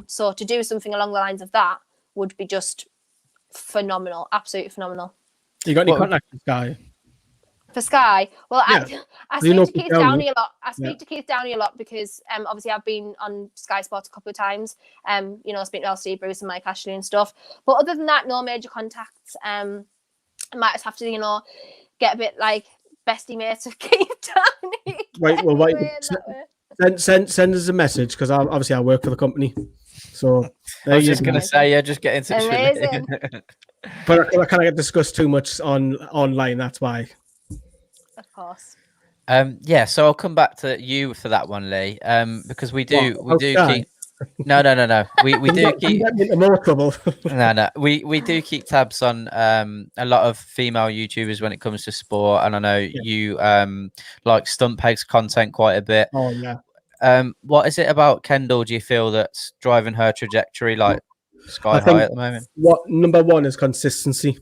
So to do something along the lines of that would be just phenomenal, absolutely phenomenal. You got any contact with Sky? For Sky, well, I speak to Keith Downey a lot. I speak to Keith Downey a lot because obviously I've been on Sky Sports a couple of times. Speaking to Steve Bruce and Mike Ashley and stuff. But other than that, no major contacts. I might just have to, get a bit like bestie mates with Keith Downey. Right. Well, send us a message, because obviously I work for the company. So I was just going to say, just get in touch Amazing. with me. But I can't discuss too much online. That's why. Of course. So I'll come back to you for that one, Lee. Because we do keep. No. We do keep more trouble. No. We do keep tabs on a lot of female YouTubers when it comes to sport, and I know you like Stunt Peg's content quite a bit. Oh yeah. What is it about Kendall, do you feel, that's driving her trajectory like sky high at the moment? What number one is consistency.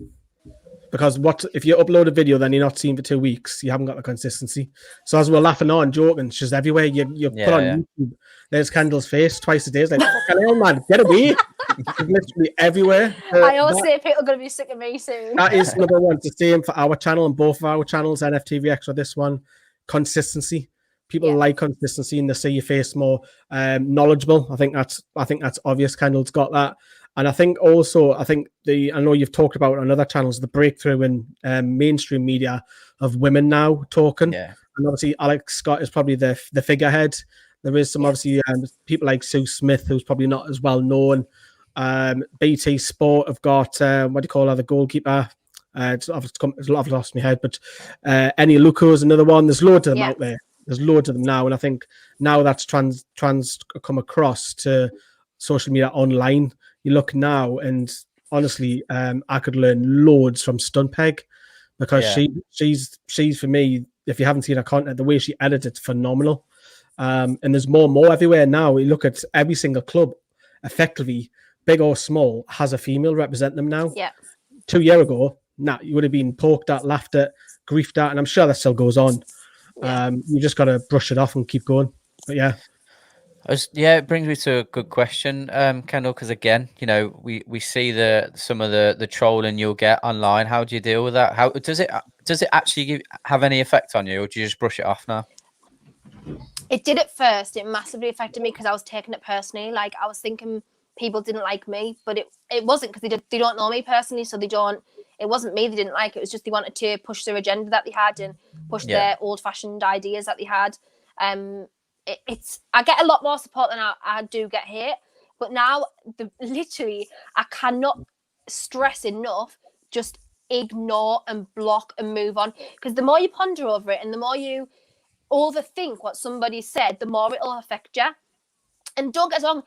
Because if you upload a video, then you're not seen for 2 weeks, you haven't got the consistency. So as we're laughing on, joking, she's everywhere. You put on YouTube, there's Kendall's face twice a day. It's like, fucking hell, man, get away. She's literally everywhere. I always say people are going to be sick of me soon. That is number one. It's the same for our channel and both of our channels, NFTV Extra, this one. Consistency. People like consistency, and they see your face more knowledgeable. I think that's obvious. Kendall's got that. And I think also, I know you've talked about on other channels, the breakthrough in mainstream media of women now talking. Yeah. And obviously, Alex Scott is probably the figurehead. There is some obviously people like Sue Smith, who's probably not as well known. BT Sport have got what do you call her, the goalkeeper? I've lost my head, but Eni Luco is another one. There's loads of them out there. There's loads of them now, and I think now that's trans come across to social media online. You look now, and honestly, I could learn loads from Stuntpeg because she's for me. If you haven't seen her content, the way she edits it's phenomenal. And there's more and more everywhere now. You look at every single club, effectively, big or small, has a female represent them now. Yeah. 2 years ago, you would have been poked at, laughed at, griefed at, and I'm sure that still goes on. Yeah. You just got to brush it off and keep going. But yeah. It brings me to a good question, Kendall, because again, you know, we see some of the trolling you'll get online. How do you deal with that? How does it actually have any effect on you, or do you just brush it off now? It did at first. It massively affected me because I was taking it personally. Like, I was thinking people didn't like me, but it wasn't, because they don't know me personally, so it wasn't me they didn't like. It was just they wanted to push their agenda that they had and push their old-fashioned ideas that they had. I get a lot more support than I do get hate, but now literally I cannot stress enough, just ignore and block and move on, because the more you ponder over it and the more you overthink what somebody said, the more it'll affect you. And don't get us wrong,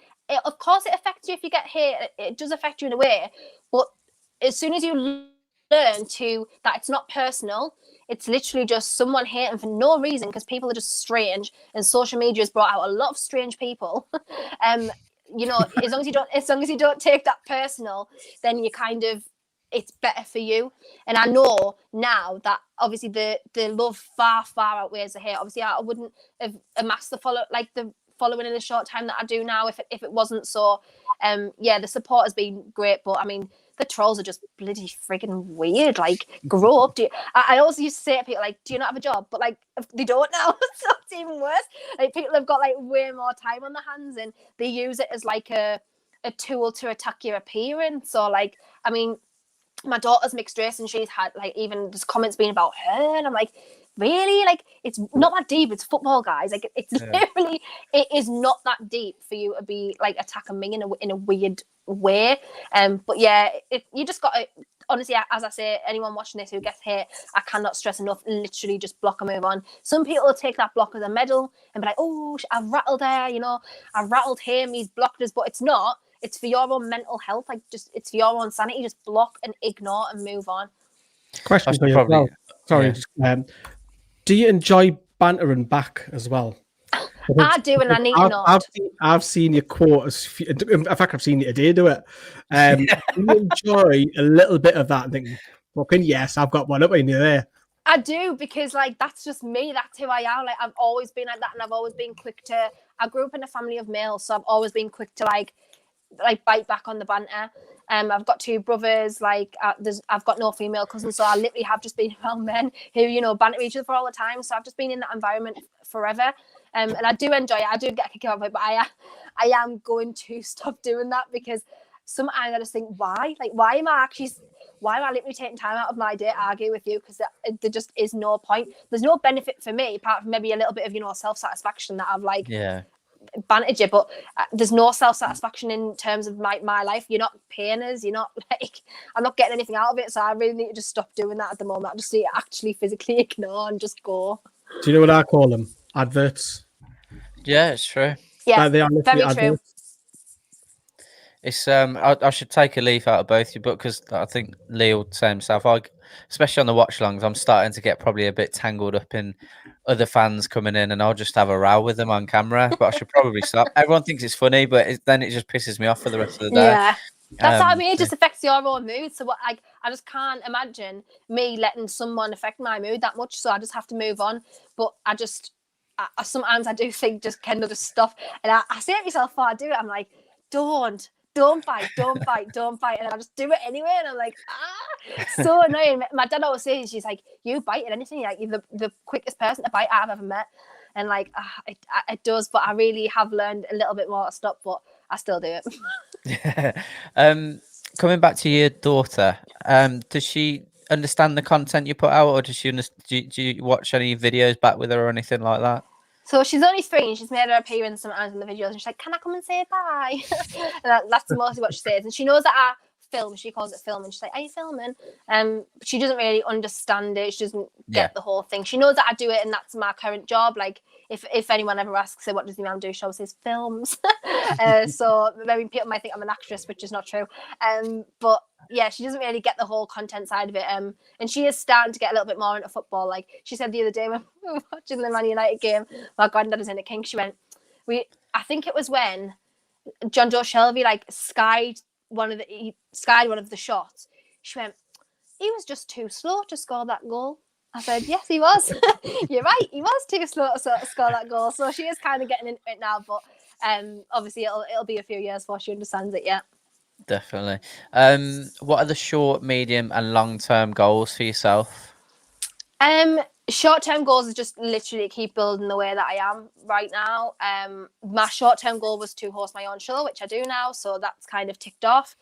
of course it affects you if you get hate. It does affect you in a way, but as soon as you learn that it's not personal, it's literally just someone hating for no reason, because people are just strange, and social media has brought out a lot of strange people. You know, as long as you don't take that personal, then you kind of, it's better for you. And I know now that obviously the love far outweighs the hate. Obviously, I wouldn't have amassed the following in the short time that I do now if it wasn't so. The support has been great, but I mean, the trolls are just bloody friggin' weird. Like, grow up. I also used to say to people, like, do you not have a job? But like, they don't now, so it's even worse. Like, people have got like way more time on their hands, and they use it as like a tool to attack your appearance. Or like, I mean, my daughter's mixed race, and she's had like even just comments being about her, and I'm like, really? Like, it's not that deep. It's football, guys. Like, it's literally, it is not that deep for you to be like attacking me in a weird way. But yeah, you just got to, honestly, as I say, anyone watching this who gets hate, I cannot stress enough, literally just block and move on. Some people will take that block as a medal and be like, oh, I've rattled her, you know, I've rattled him, he's blocked us, but it's not. It's for your own mental health. Like, just, it's for your own sanity. Just block and ignore and move on. Question for you as well. Sorry, do you enjoy bantering back as well? I do, and I need to not. I've seen your quote. In fact, I've seen you today do it. Do you enjoy a little bit of that? Thinking, fucking yes, I've got one up in you there. I do, because like, that's just me. That's who I am. Like, I've always been like that, and I've always been quick to. I grew up in a family of males, so I've always been quick to like bite back on the banter. I've got two brothers. Like, I've got no female cousins, so I literally have just been around men who, you know, banter each other for all the time. So I've just been in that environment forever, and I do enjoy it. I do get a kick out of it, but I am going to stop doing that, because sometimes I just think, why? Like, why am I literally taking time out of my day to argue with you? Because there just is no point. There's no benefit for me apart from maybe a little bit of, you know, self-satisfaction that I've like bantered you, but there's no self-satisfaction in terms of my life. You're not paying us, you're not like, I'm not getting anything out of it, so I really need to just stop doing that at the moment. I just need to actually physically ignore and just go. Do you know what I call them? Adverts. Yeah, it's true. Yeah, they are very adverts. true. It's I should take a leaf out of both you, but because I think Lee will say himself, especially on the watch longs, I'm starting to get probably a bit tangled up in other fans coming in, and I'll just have a row with them on camera. But I should probably stop. Everyone thinks it's funny, but then it just pisses me off for the rest of the day. Yeah, that's what I mean. It just affects your own mood. So what, I just can't imagine me letting someone affect my mood that much. So I just have to move on. But I sometimes I do think, just Kendall, just stop. And I say it myself before I do it. I'm like, don't fight. And then I just do it anyway. And I'm like, so annoying. My dad always says, she's like, you bite at anything. Like, you're the quickest person to bite I've ever met. And like, it does. But I really have learned a little bit more to stop, but I still do it. Coming back to your daughter, does she understand the content you put out, or does she do you watch any videos back with her or anything like that? So she's only 3 and she's made her appearance sometimes in the videos and she's like, can I come and say bye? And that's mostly what she says. And she knows that I film, she calls it film, and she's like, are you filming? She doesn't really understand it. She doesn't get the whole thing. She knows that I do it and that's my current job. Like if anyone ever asks her what does the man do, she always says films. So maybe people might think I'm an actress, which is not true. But yeah, she doesn't really get the whole content side of it. And she is starting to get a little bit more into football. Like she said the other day when we were watching the Man United game, my granddad was in a king. She went, I think it was when John Joe Shelby like skied one of the shots. She went, he was just too slow to score that goal. I said, yes, he was. You're right, he was too slow to score that goal. So she is kind of getting into it now, but obviously it'll be a few years before she understands it yet. Definitely. What are the short, medium, and long-term goals for yourself? Short-term goals is just literally keep building the way that I am right now. My short-term goal was to host my own show, which I do now, so that's kind of ticked off.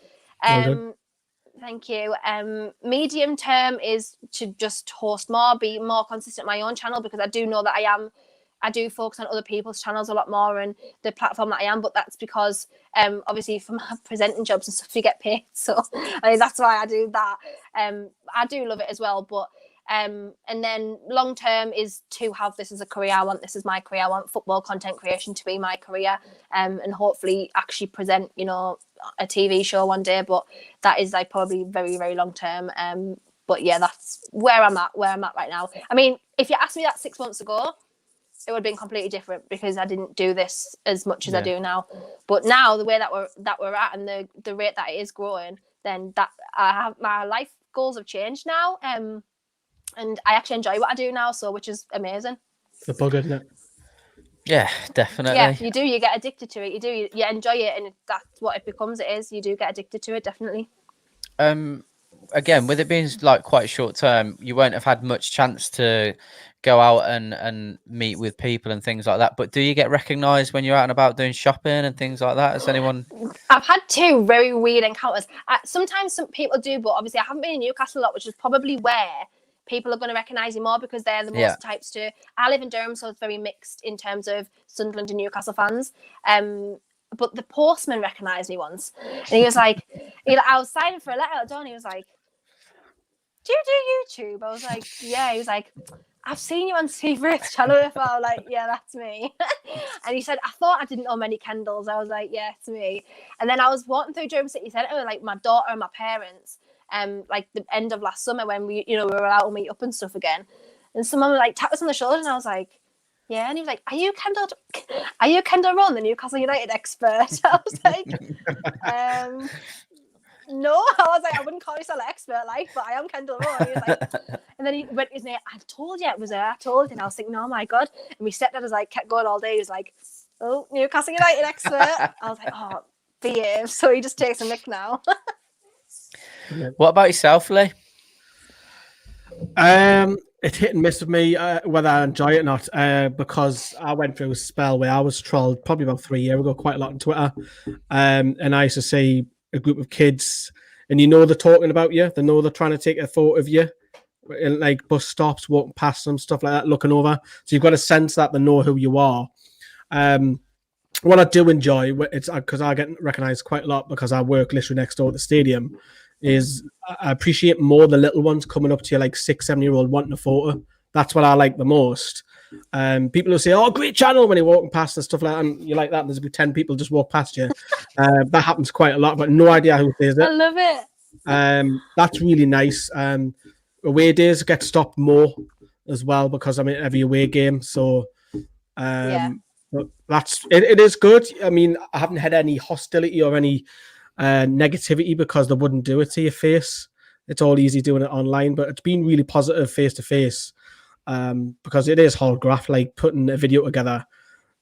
Thank you. Medium term is to just host more, be more consistent on my own channel, because I do know that I do focus on other people's channels a lot more and the platform that I am, but that's because obviously from my presenting jobs and stuff you get paid, so I mean, that's why I do that. I do love it as well, but and then long term is to have this as a career. I want this as my career. I want football content creation to be my career, and hopefully actually present, you know, a TV show one day. But that is like probably very, very long term. But yeah, that's where I'm at right now. I mean, if you asked me that 6 months ago, it would have been completely different because I didn't do this as much as I do now. But now the way that we're at and the rate that it is growing, then that I have my life goals have changed now. And I actually enjoy what I do now, so which is amazing. The bug, isn't it? Yeah, definitely. Yeah, you do. You get addicted to it. You do. You enjoy it, and that's what it becomes. It is. You do get addicted to it, definitely. Again, with it being like quite short term, you won't have had much chance to go out and meet with people and things like that. But do you get recognised when you're out and about doing shopping and things like that? Has anyone? I've had 2 very weird encounters. Sometimes some people do, but obviously I haven't been in Newcastle a lot, which is probably where people are going to recognise you more because they're the most types to. I live in Durham, so it's very mixed in terms of Sunderland and Newcastle fans. But the postman recognised me once, and he was like, I was signing for a letter at the door, and he was like, "Do you do YouTube?" I was like, "Yeah." He was like, "I've seen you on Steve Wright's channel before." I was like, "Yeah, that's me." And he said, "I thought I didn't know many Kendalls." I was like, "Yeah, it's me." And then I was walking through Durham City Centre with like my daughter and my parents. Like the end of last summer when we were allowed to meet up and stuff again, and someone like tapped us on the shoulder, and I was like, yeah, and he was like, are you Kendall Rowan, the Newcastle United expert? I was like, no. I was like, I wouldn't call myself an expert, like, but I am Kendall Rowan. He was like, and then he went his name, I told you it was her, I told you, and I was thinking, oh my god. And my stepdad was like, kept going all day. He was like, oh, Newcastle United expert. I was like, oh, behave. So he just takes a mick now. What about yourself, Lee? It's hit and miss with me whether I enjoy it or not, because I went through a spell where I was trolled probably about 3 years ago quite a lot on Twitter, and I used to see a group of kids, and they're talking about you, they know they're trying to take a photo of you in like bus stops, walking past them, stuff like that, looking over, so you've got a sense that they know who you are. What I do enjoy, it's because I get recognised quite a lot because I work literally next door at the stadium, is I appreciate more the little ones coming up to you like 6-7-year-old wanting a photo. That's what I like the most. People who say, oh, great channel when you're walking past and stuff like that, and you like that, and there's about 10 people just walk past you. That happens quite a lot, but no idea who says it. I love it. That's really nice. Away days get stopped more as well because I'm in every away game, so but that's it is good. I mean, I haven't had any hostility or any negativity because they wouldn't do it to your face. It's all easy doing it online, but it's been really positive face to face because it is hard graft, like putting a video together.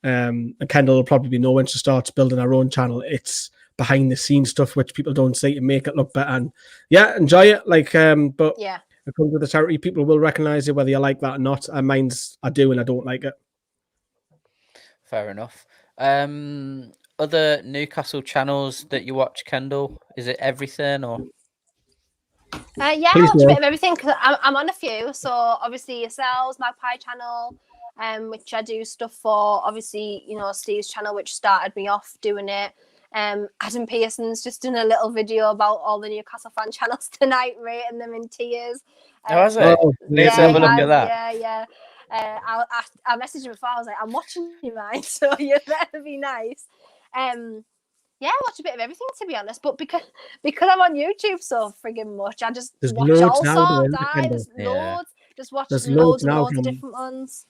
And Kendall will probably know when she starts building her own channel. It's behind the scenes stuff which people don't see to make it look better. And yeah, enjoy it. Like, but yeah, it comes with the charity. People will recognize it whether you like that or not. And mine's I do, and I don't like it. Fair enough. other Newcastle channels that you watch, Kendall? Is it everything or? Yeah, I Please watch a do. bit of everything because I'm on a few. So obviously yourselves, Magpie channel, which I do stuff for. Obviously, you know, Steve's channel, which started me off doing it. Adam Pearson's just done a little video about all the Newcastle fan channels tonight, rating them in tears. Oh, is it? Oh, Let's Yeah, have a look at that. yeah. I messaged him before. I was like, I'm watching you, mate, so you better be nice. Yeah, I watch a bit of everything, to be honest. But because I'm on YouTube so friggin' much, I just There's watch loads all now, sorts. though, There's Yeah. loads. Just watch There's loads and now loads of from- different ones.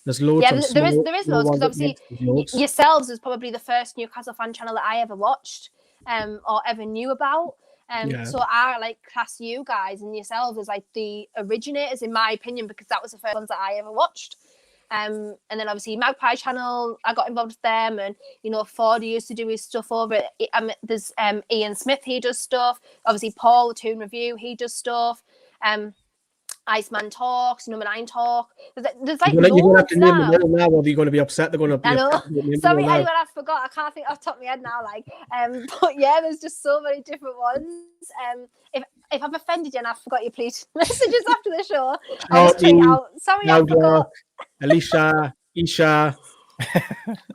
There's loads. Yeah, from there is small loads ones because that obviously there's loads. yourselves is probably the first Newcastle fan channel that I ever watched, or ever knew about. Yeah. So I like class you guys and yourselves as like the originators, in my opinion, because that was the first ones that I ever watched. And then obviously Magpie channel, I got involved with them, and you know, Ford used to do his stuff over it. There's Ian Smith, he does stuff. Obviously Paul, the Toon Review, he does stuff. Iceman Talks, Number 9 Talk. There's like You're going to have loads to name now. them all now, or are you going to be upset? They're going to be I know. upset. Sorry, anyone I forgot. I can't think off the top of my head now. Like, but yeah, there's just so many different ones. If I've offended you and I forgot you, please messages after the show. I'll just tweet out. Sorry, I forgot. Alicia, Isha.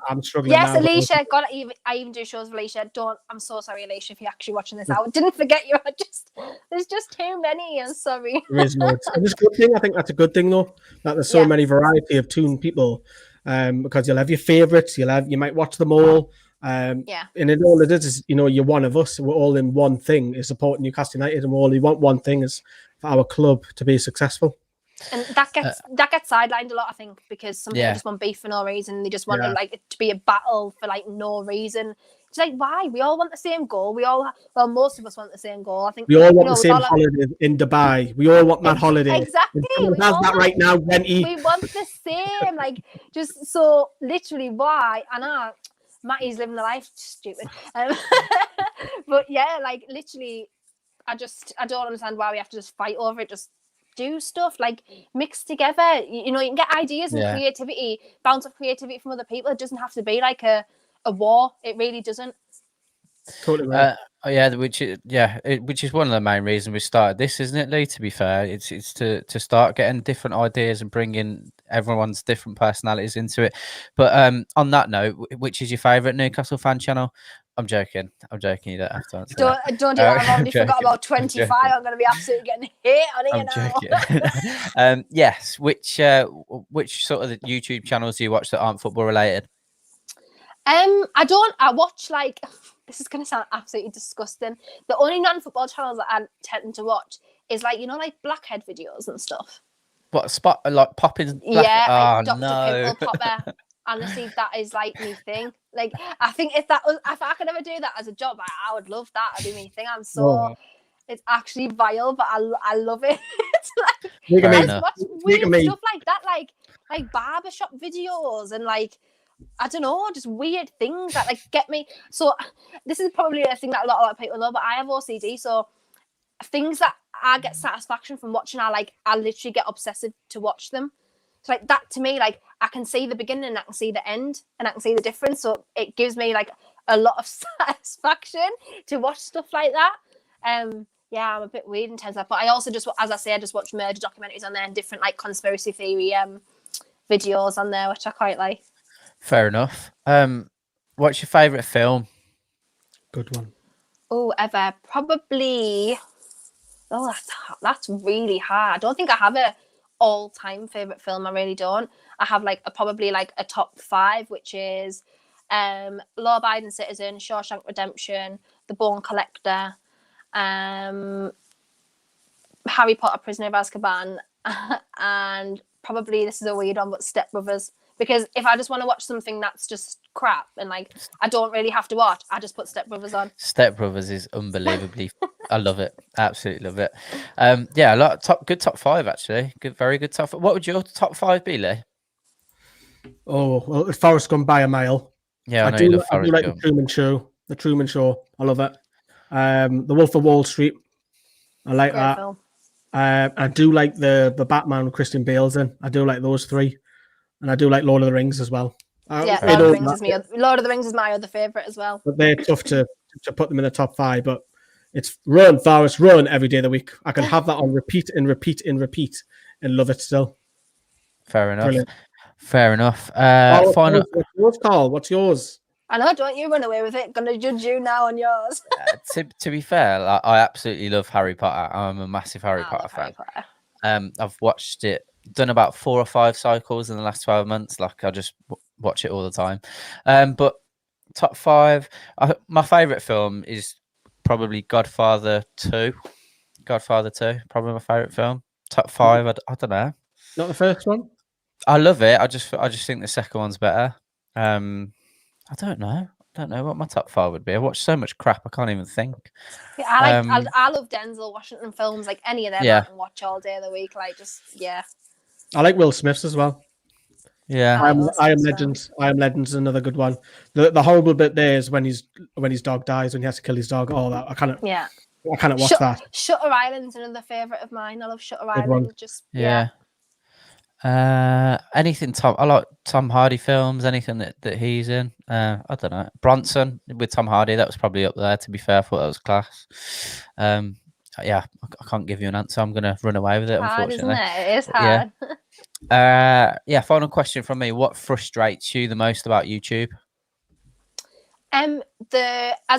I'm struggling. Yes, now, Alicia. God, I even do shows with Alicia. I'm so sorry, Alicia, if you're actually watching this. I didn't forget you. There's just too many. I'm sorry. There is no. It's a good thing. I think that's a good thing, though, that there's so many variety of Toon people. Because you'll have your favourites. You might watch them all. And all it is, you know, you're one of us. We're all in one thing, is supporting Newcastle United, and we only want one thing, is for our club to be successful. And that gets sidelined a lot, I think, because some people just want beef for no reason. They just want it to be a battle for like no reason. It's like, why? We all want the same goal. Most of us want the same goal. I think we all want the same holiday in Dubai. We all want that holiday. Exactly. We have that right now, Wenty. We want the same. Like, just so literally, why? I know Matty's living the life, stupid. But yeah, like literally, I don't understand why we have to just fight over it. Just do stuff, like mix together. You know, you can get ideas and creativity, bounce off creativity from other people. It doesn't have to be like a war. It really doesn't. Totally right. Which is one of the main reasons we started this, isn't it, Lee? To be fair, it's to start getting different ideas and bringing everyone's different personalities into it. But on that note, which is your favourite Newcastle fan channel? I'm joking. You don't have to answer. Don't do that. I've already forgot about 25. I'm going to be absolutely getting hit on it now. Yes. Which sort of the YouTube channels do you watch that aren't football related? I watch like, this is going to sound absolutely disgusting. The only non-football channels that I tend to watch is like, you know, like blackhead videos and stuff. What spot like popping? Yeah, like Dr. Pimple Popper. Honestly, that is like me thing. Like, I think if I could ever do that as a job, I would love that. I'd be me thing. It's actually vile, but I love it. It's like, I just watch weird stuff like that, like barbershop videos and like, I don't know, just weird things that like get me. So this is probably a thing that a lot of people know, but I have OCD. So things that I get satisfaction from watching, I literally get obsessive to watch them. So like that to me, like I can see the beginning and I can see the end and I can see the difference. So it gives me like a lot of satisfaction to watch stuff like that. Yeah, I'm a bit weird in terms of that. But I also just, as I say, I just watch murder documentaries on there and different like conspiracy theory videos on there, which I quite like. Fair enough. What's your favourite film? Good one. Oh, ever. Probably. Oh, that's really hard. I don't think I have a all-time favorite film. I really don't. I have probably a top 5, which is Law-Abiding Citizen, Shawshank Redemption, The Bone Collector, Harry Potter, Prisoner of Azkaban, and probably, this is a weird one, but Step Brothers. Because if I just want to watch something that's just crap and I don't really have to watch, I just put Step Brothers on. Step Brothers is unbelievably. I love it. Absolutely love it. Yeah, good top 5 actually. Very good top 5. What would your top 5 be, Lee? Oh well, Forrest Gump by a mile. Yeah, I do like the Truman Show. The Truman Show, I love it. The Wolf of Wall Street, I like Great that. film. I do like the Batman with Christian Bale's in. I do like those 3. And I do like Lord of the Rings as well. Yeah, in all that, Lord of the Rings is my other favourite as well. but they're tough to put them in the top 5. But it's run, Forest, run every day of the week. I can have that on repeat and repeat and repeat and love it still. Fair enough. Brilliant. Fair enough. Final. What's yours, Carl? What's yours? I know, don't you run away with it. Gonna judge you now on yours. To be fair, I absolutely love Harry Potter. I'm a massive Harry Potter fan. I've watched it, done about 4 or 5 cycles in the last 12 months. Like, I just watch it all the time. But top 5, my favourite film is probably Godfather 2. Godfather 2, probably my favourite film. Top 5, I don't know. Not the first one? I love it. I just think the second one's better. I don't know. I don't know what my top 5 would be. I watch so much crap, I can't even think. Yeah, I love Denzel Washington films, like any of them. Yeah. I can watch all day of the week. Like, just I like Will Smith's as well. Yeah. I Am Legends. I Am Legends is another good one. The horrible bit there is when his dog dies, when he has to kill his dog. Oh, that I cannot watch that. Shutter Island's another favourite of mine. I love Shutter Island. One. Just anything I like Tom Hardy films, anything that he's in. I don't know. Bronson with Tom Hardy, that was probably up there, to be fair. I thought that was class. I can't give you an answer. I'm gonna run away with it, hard, unfortunately. isn't it? It is hard. Final question from me. What frustrates you the most about YouTube? As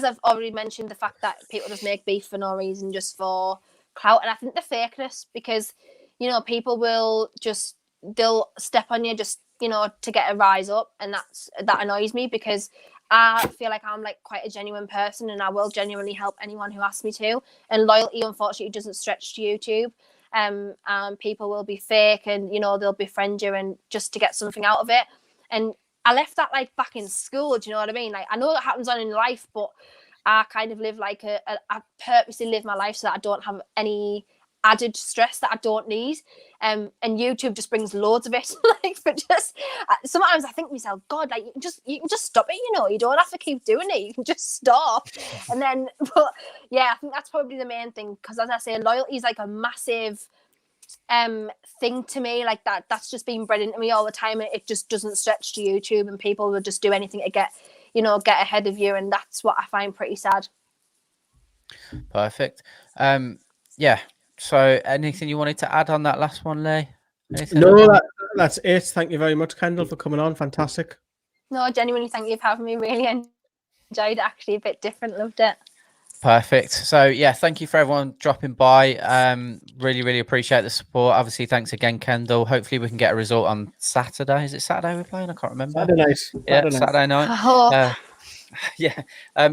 I've already mentioned, the fact that people just make beef for no reason, just for clout, and I think the fakeness, because people will they'll step on you just to get a rise up, and that annoys me, because I feel like I'm like quite a genuine person, and I will genuinely help anyone who asks me to. And loyalty, unfortunately, doesn't stretch to YouTube. People will be fake, and they'll befriend you and just to get something out of it. And I left that like back in school. Do you know what I mean? Like, I know that happens on in life, but I kind of live like I purposely live my life so that I don't have any added stress that I don't need. And YouTube just brings loads of it. Like, but just sometimes I think to myself, God, like you can just stop it. You don't have to keep doing it. You can just stop. And then, but yeah, I think that's probably the main thing, because as I say, loyalty is like a massive thing to me. Like that's just been bred into me all the time, and it just doesn't stretch to YouTube, and people will just do anything to get ahead of you, and that's what I find pretty sad. Perfect. So anything you wanted to add on that last one, Lee? No, that's it. Thank you very much, Kendall, for coming on. Fantastic. No, genuinely, thank you for having me. Really enjoyed it. Actually, a bit different. Loved it. Perfect. So yeah, thank you for everyone dropping by. Really, really appreciate the support. Obviously, thanks again, Kendall. Hopefully we can get a result on Saturday. Is it Saturday we're playing? I can't remember. Saturday night.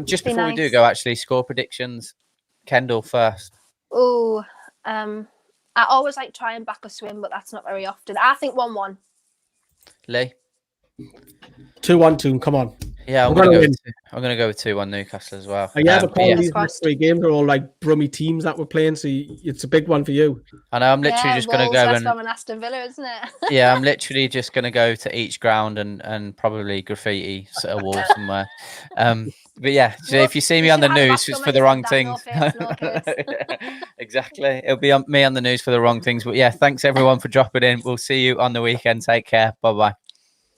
Just before we do go, actually, score predictions. Kendall first. Oh, I always like try and back a swim, but that's not very often. I think 1-1. Lee? 2-1, come on. Yeah, I'm going to go with 2-1 Newcastle as well. But these next 3 games are all like brummy teams that we're playing, so it's a big one for you. I know, I'm literally just going to go and Aston Villa, isn't it? Yeah, I'm literally just going to go to each ground and probably graffiti a wall somewhere. But yeah, so if you see me on the news, it's for the wrong things. Exactly. It'll be me on the news for the wrong things. But yeah, thanks everyone for dropping in. We'll see you on the weekend. Take care. Bye-bye.